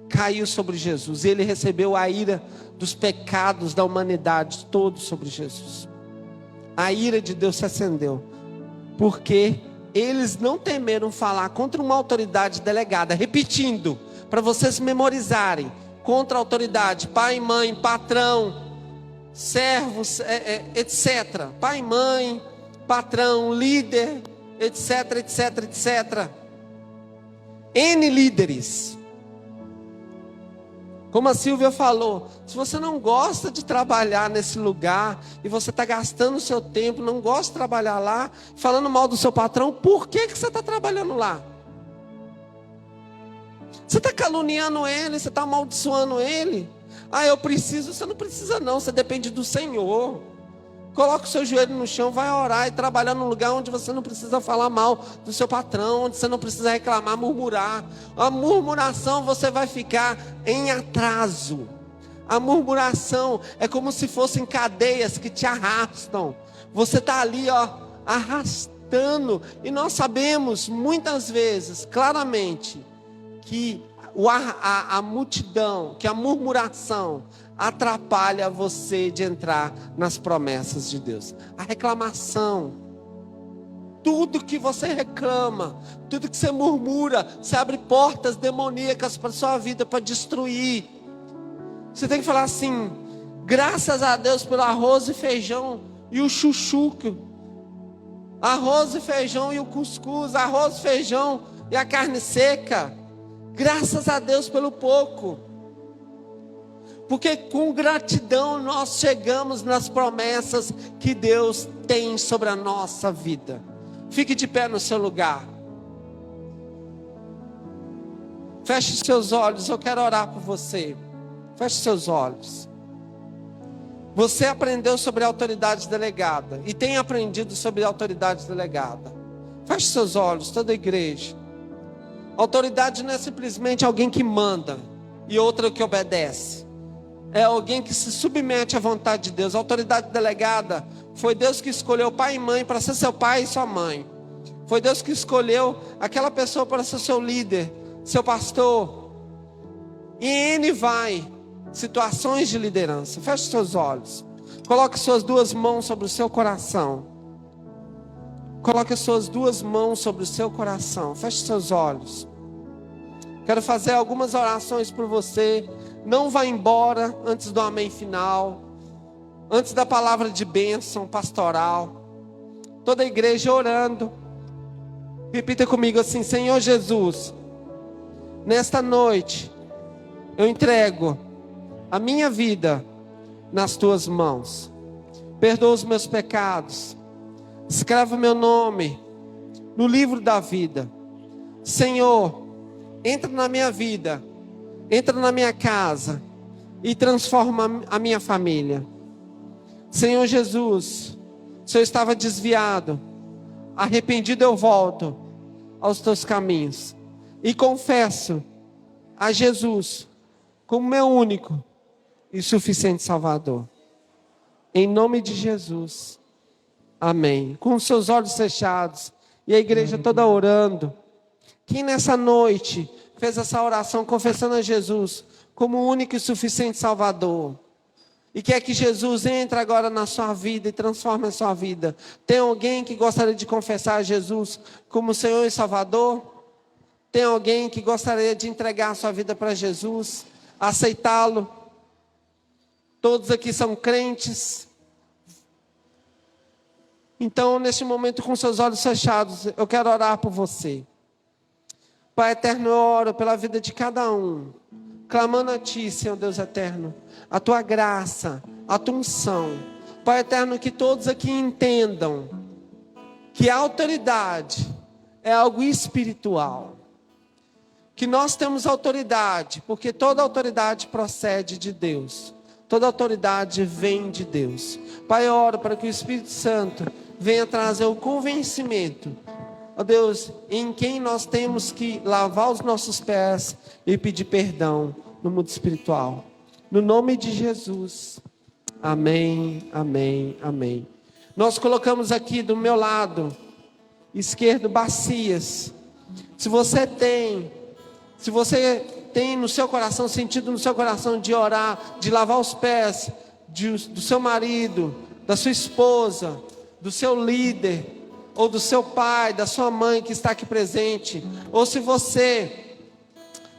caiu sobre Jesus. Ele recebeu a ira dos pecados da humanidade todos sobre Jesus. A ira de Deus se acendeu, porque eles não temeram falar contra uma autoridade delegada. Repetindo, para vocês memorizarem: contra a autoridade, pai, mãe, patrão, servos, etc. Pai, mãe, patrão, líder, etc, etc, etc. N líderes. Como a Silvia falou, se você não gosta de trabalhar nesse lugar, e você está gastando o seu tempo, não gosta de trabalhar lá, falando mal do seu patrão, por que você está trabalhando lá? Você está caluniando ele, você está amaldiçoando ele. Eu preciso. Você não precisa não, você depende do Senhor. Coloca o seu joelho no chão, vai orar e trabalhar num lugar onde você não precisa falar mal do seu patrão, onde você não precisa reclamar, murmurar. A murmuração, você vai ficar em atraso. A murmuração é como se fossem cadeias que te arrastam. Você está ali, arrastando. E nós sabemos muitas vezes, claramente, que a multidão, que a murmuração, atrapalha você de entrar nas promessas de Deus. A reclamação, tudo que você reclama, tudo que você murmura, você abre portas demoníacas para a sua vida, para destruir. Você tem que falar assim: graças a Deus pelo arroz e feijão e o chuchu, arroz e feijão e o cuscuz, arroz e feijão e a carne seca. Graças a Deus pelo pouco. Porque com gratidão nós chegamos nas promessas que Deus tem sobre a nossa vida. Fique de pé no seu lugar. Feche seus olhos, eu quero orar por você. Feche seus olhos. Você aprendeu sobre a autoridade delegada e tem aprendido sobre a autoridade delegada. Feche seus olhos, toda a igreja. Autoridade não é simplesmente alguém que manda e outra que obedece. É alguém que se submete à vontade de Deus. A autoridade delegada foi Deus que escolheu pai e mãe para ser seu pai e sua mãe. Foi Deus que escolheu aquela pessoa para ser seu líder, seu pastor. E N vai situações de liderança. Feche seus olhos. Coloque suas duas mãos sobre o seu coração. Coloque suas duas mãos sobre o seu coração. Feche seus olhos. Quero fazer algumas orações por você. Não vá embora antes do amém final. Antes da palavra de bênção pastoral. Toda a igreja orando. Repita comigo assim: Senhor Jesus, nesta noite eu entrego a minha vida nas tuas mãos. Perdoa os meus pecados. Escreve o meu nome no livro da vida. Senhor, entra na minha vida, entra na minha casa e transforma a minha família. Senhor Jesus, se eu estava desviado, arrependido eu volto aos teus caminhos e confesso a Jesus como meu único e suficiente Salvador. Em nome de Jesus. Amém. Com os seus olhos fechados e a igreja toda orando. Quem nessa noite fez essa oração confessando a Jesus como o único e suficiente Salvador e quer que Jesus entre agora na sua vida e transforme a sua vida? Tem alguém que gostaria de confessar a Jesus como Senhor e Salvador? Tem alguém que gostaria de entregar a sua vida para Jesus, aceitá-lo? Todos aqui são crentes. Então, neste momento, com seus olhos fechados, eu quero orar por você. Pai eterno, eu oro pela vida de cada um, clamando a Ti, Senhor Deus eterno, a Tua graça, a Tua unção. Pai eterno, que todos aqui entendam que a autoridade é algo espiritual. Que nós temos autoridade, porque toda autoridade procede de Deus. Toda autoridade vem de Deus. Pai, eu oro para que o Espírito Santo venha trazer o convencimento, ó Deus, em quem nós temos que lavar os nossos pés e pedir perdão no mundo espiritual. No nome de Jesus. Amém, amém, amém. Nós colocamos aqui do meu lado esquerdo bacias. Se você tem no seu coração, sentido no seu coração de orar, de lavar os pés do seu marido, da sua esposa, do seu líder, ou do seu pai, da sua mãe que está aqui presente, ou se você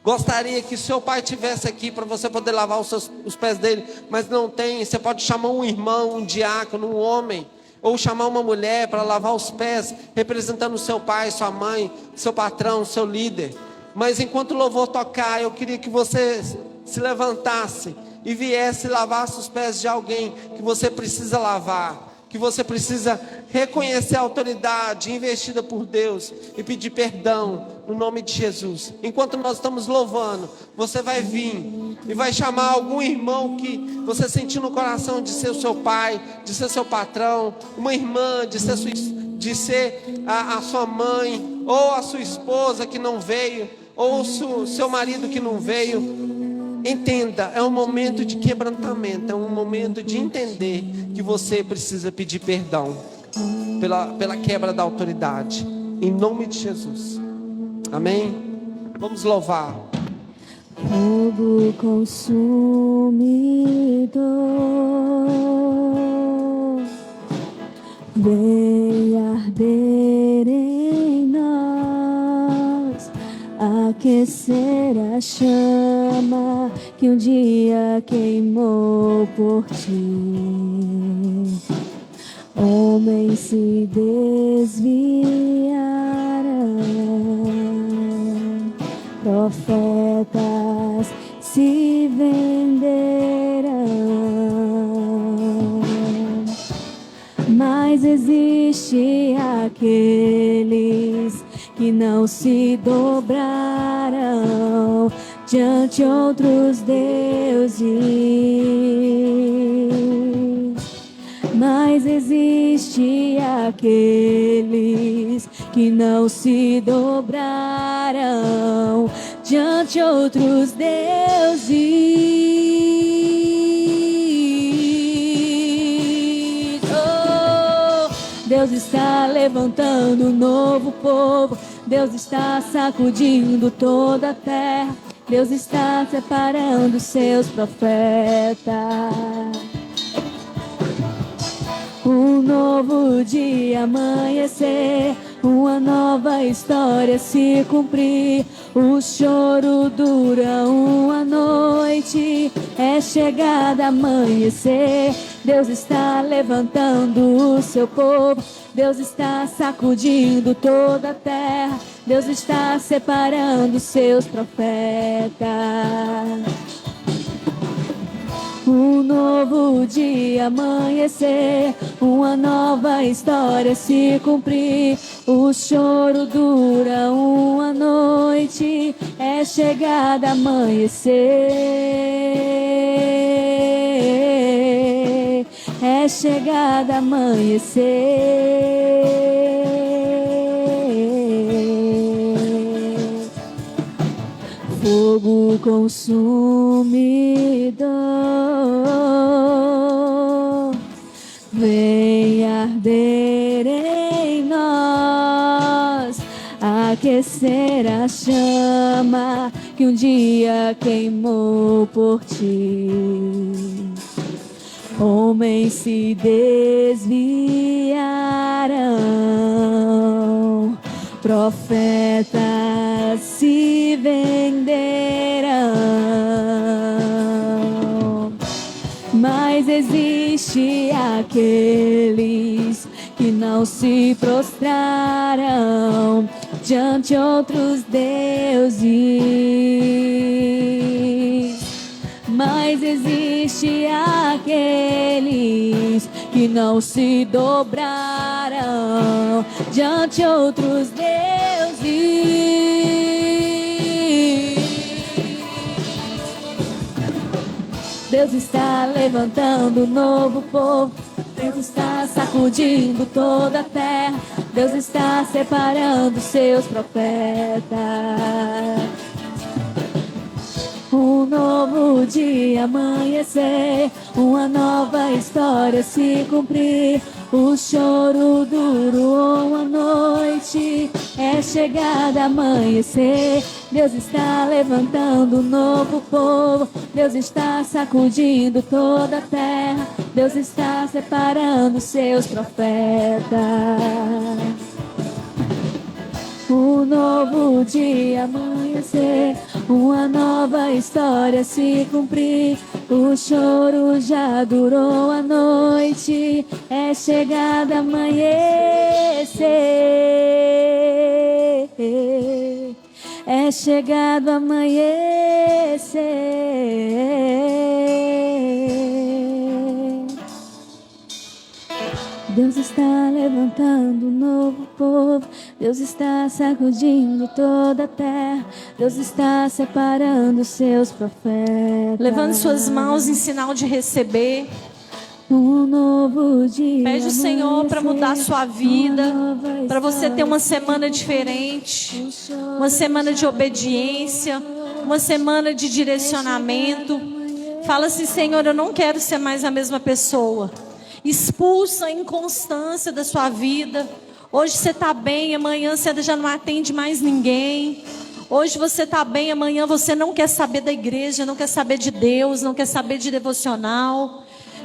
gostaria que seu pai estivesse aqui para você poder lavar os pés dele, mas não tem, você pode chamar um irmão, um diácono, um homem, ou chamar uma mulher para lavar os pés, representando o seu pai, sua mãe, seu patrão, seu líder. Mas enquanto o louvor tocar, eu queria que você se levantasse e viesse e lavasse os pés de alguém que você precisa lavar, que você precisa reconhecer a autoridade investida por Deus e pedir perdão no nome de Jesus. Enquanto nós estamos louvando, você vai vir e vai chamar algum irmão que você sentiu no coração de ser o seu pai, de ser seu patrão, uma irmã, de ser a sua mãe, ou a sua esposa que não veio, ou o seu marido que não veio. Entenda, é um momento de quebrantamento, é um momento de entender que você precisa pedir perdão pela quebra da autoridade, em nome de Jesus. Amém? Vamos louvar.
Fogo consumidor, vem arder em nós, aquecer a chama que um dia queimou por ti. Homens se desviarão, profetas se venderão, mas existe aqueles que não se dobrarão diante outros deuses. Mas existe aqueles que não se dobrarão diante outros deuses. Oh, Deus está levantando um novo povo. Deus está sacudindo toda a terra. Deus está separando seus profetas. Um novo dia amanhecer, uma nova história se cumprir. O choro dura uma noite, é chegada amanhecer. Deus está levantando o seu povo. Deus está sacudindo toda a terra. Deus está separando seus profetas. Um novo dia amanhecer, uma nova história se cumprir. O choro dura uma noite, é chegada amanhecer. É chegada amanhecer. Fogo consumidor, vem arder em nós, aquecer a chama que um dia queimou por ti. Homens se desviarão, profetas se venderão, mas existe aqueles que não se prostrarão diante outros deuses. Mas existe aqueles que não se dobrarão diante outros deuses. Deus está levantando um novo povo. Deus está sacudindo toda a terra. Deus está separando seus profetas. Um novo dia amanhecer, uma nova história se cumprir. O choro durou uma noite, é chegada amanhecer. Deus está levantando um novo povo. Deus está sacudindo toda a terra. Deus está separando seus profetas. Um novo dia amanhecer, uma nova história se cumprir. O choro já durou a noite, é chegada amanhecer. É chegado amanhecer. Deus está levantando um novo povo. Deus está sacudindo toda a terra. Deus está separando seus profetas.
Levante suas mãos em sinal de receber.
Um novo dia.
Pede o Senhor para mudar a sua vida, para você ter uma semana diferente, uma semana de obediência, uma semana de direcionamento. Fala assim: Senhor, eu não quero ser mais a mesma pessoa. Expulsa a inconstância da sua vida. Hoje você está bem, amanhã você já não atende mais ninguém. Hoje você está bem, amanhã você não quer saber da igreja, não quer saber de Deus, não quer saber de devocional.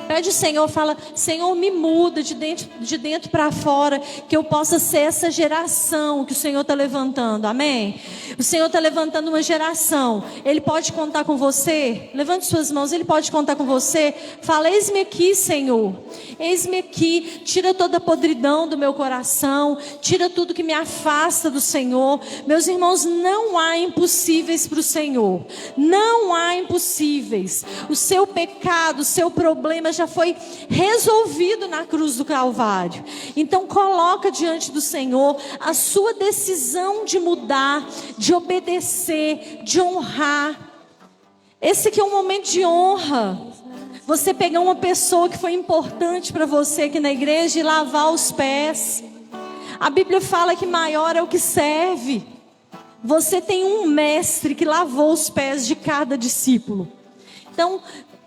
Pede ao Senhor, fala: Senhor, me muda de dentro para fora, que eu possa ser essa geração que o Senhor está levantando, amém? O Senhor está levantando uma geração. Ele pode contar com você? Levante suas mãos. Ele pode contar com você? Fala: eis-me aqui, Senhor, eis-me aqui. Tira toda a podridão do meu coração, tira tudo que me afasta do Senhor. Meus irmãos, não há impossíveis para o Senhor, não há impossíveis. O seu pecado, o seu problema já foi resolvido na cruz do Calvário. Então coloca diante do Senhor a sua decisão de mudar, de obedecer, de honrar. Esse aqui é um momento de honra. Você pegar uma pessoa que foi importante para você aqui na igreja e lavar os pés. A Bíblia fala que maior é o que serve. Você tem um mestre que lavou os pés de cada discípulo. Então,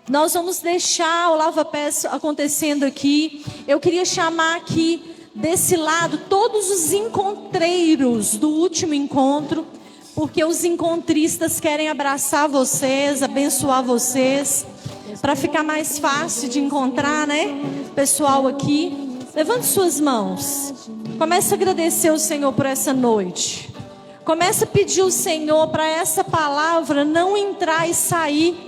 nós vamos deixar o lava-pés acontecendo aqui. Eu queria chamar aqui, desse lado, todos os encontreiros do último encontro, porque os encontristas querem abraçar vocês, abençoar vocês, para ficar mais fácil de encontrar, né? Pessoal aqui, levante suas mãos. Comece a agradecer o Senhor por essa noite. Comece a pedir ao Senhor para essa palavra não entrar e sair.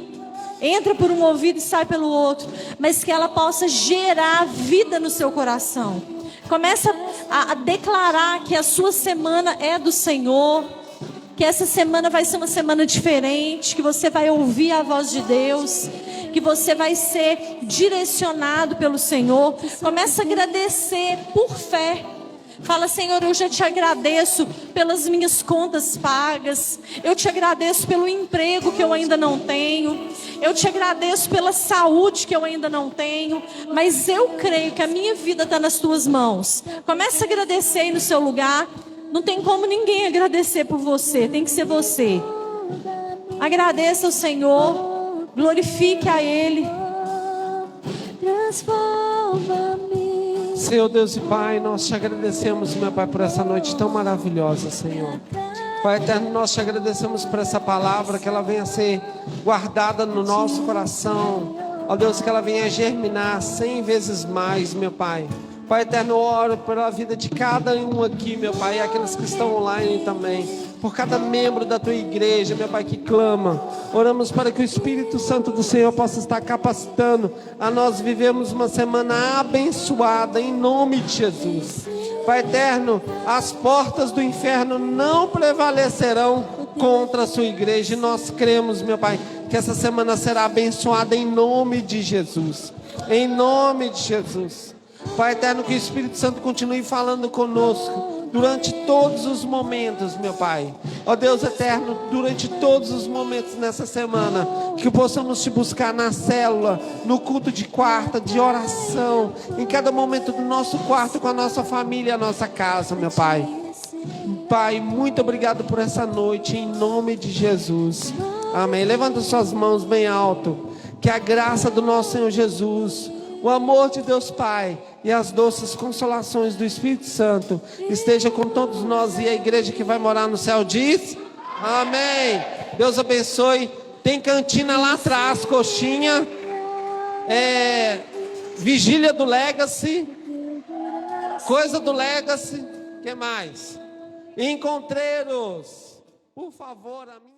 Entra por um ouvido e sai pelo outro, mas que ela possa gerar vida no seu coração. Começa a declarar que a sua semana é do Senhor, que essa semana vai ser uma semana diferente, que você vai ouvir a voz de Deus, que você vai ser direcionado pelo Senhor. Começa a agradecer por fé. Fala: Senhor, eu já te agradeço pelas minhas contas pagas. Eu te agradeço pelo emprego que eu ainda não tenho. Eu te agradeço pela saúde que eu ainda não tenho. Mas eu creio que a minha vida está nas tuas mãos. Comece a agradecer aí no seu lugar. Não tem como ninguém agradecer por você. Tem que ser você. Agradeça ao Senhor. Glorifique a Ele. Transforma-me.
Senhor Deus e Pai, nós te agradecemos, meu Pai, por essa noite tão maravilhosa, Senhor. Pai eterno, nós te agradecemos por essa palavra, que ela venha ser guardada no nosso coração. Ó Deus, que ela venha germinar 100 vezes mais, meu Pai. Pai eterno, eu oro pela vida de cada um aqui, meu Pai, e aqueles que estão online também. Por cada membro da tua igreja, meu Pai, que clama. Oramos para que o Espírito Santo do Senhor possa estar capacitando a nós vivemos uma semana abençoada, em nome de Jesus. Pai eterno, as portas do inferno não prevalecerão contra a sua igreja. E nós cremos, meu Pai, que essa semana será abençoada em nome de Jesus. Em nome de Jesus. Pai eterno, que o Espírito Santo continue falando conosco durante todos os momentos, meu Pai. Ó Deus eterno, durante todos os momentos nessa semana, que possamos te buscar na célula, no culto de quarta, de oração, em cada momento do nosso quarto, com a nossa família, a nossa casa, meu Pai. Pai, muito obrigado por essa noite, em nome de Jesus. Amém. Levanta suas mãos bem alto. Que a graça do nosso Senhor Jesus, o amor de Deus Pai e as doces consolações do Espírito Santo esteja com todos nós. E a igreja que vai morar no céu diz: amém. Deus abençoe. Tem cantina lá atrás, coxinha, vigília do Legacy, coisa do Legacy. Que mais? Encontreiros, por favor, a minha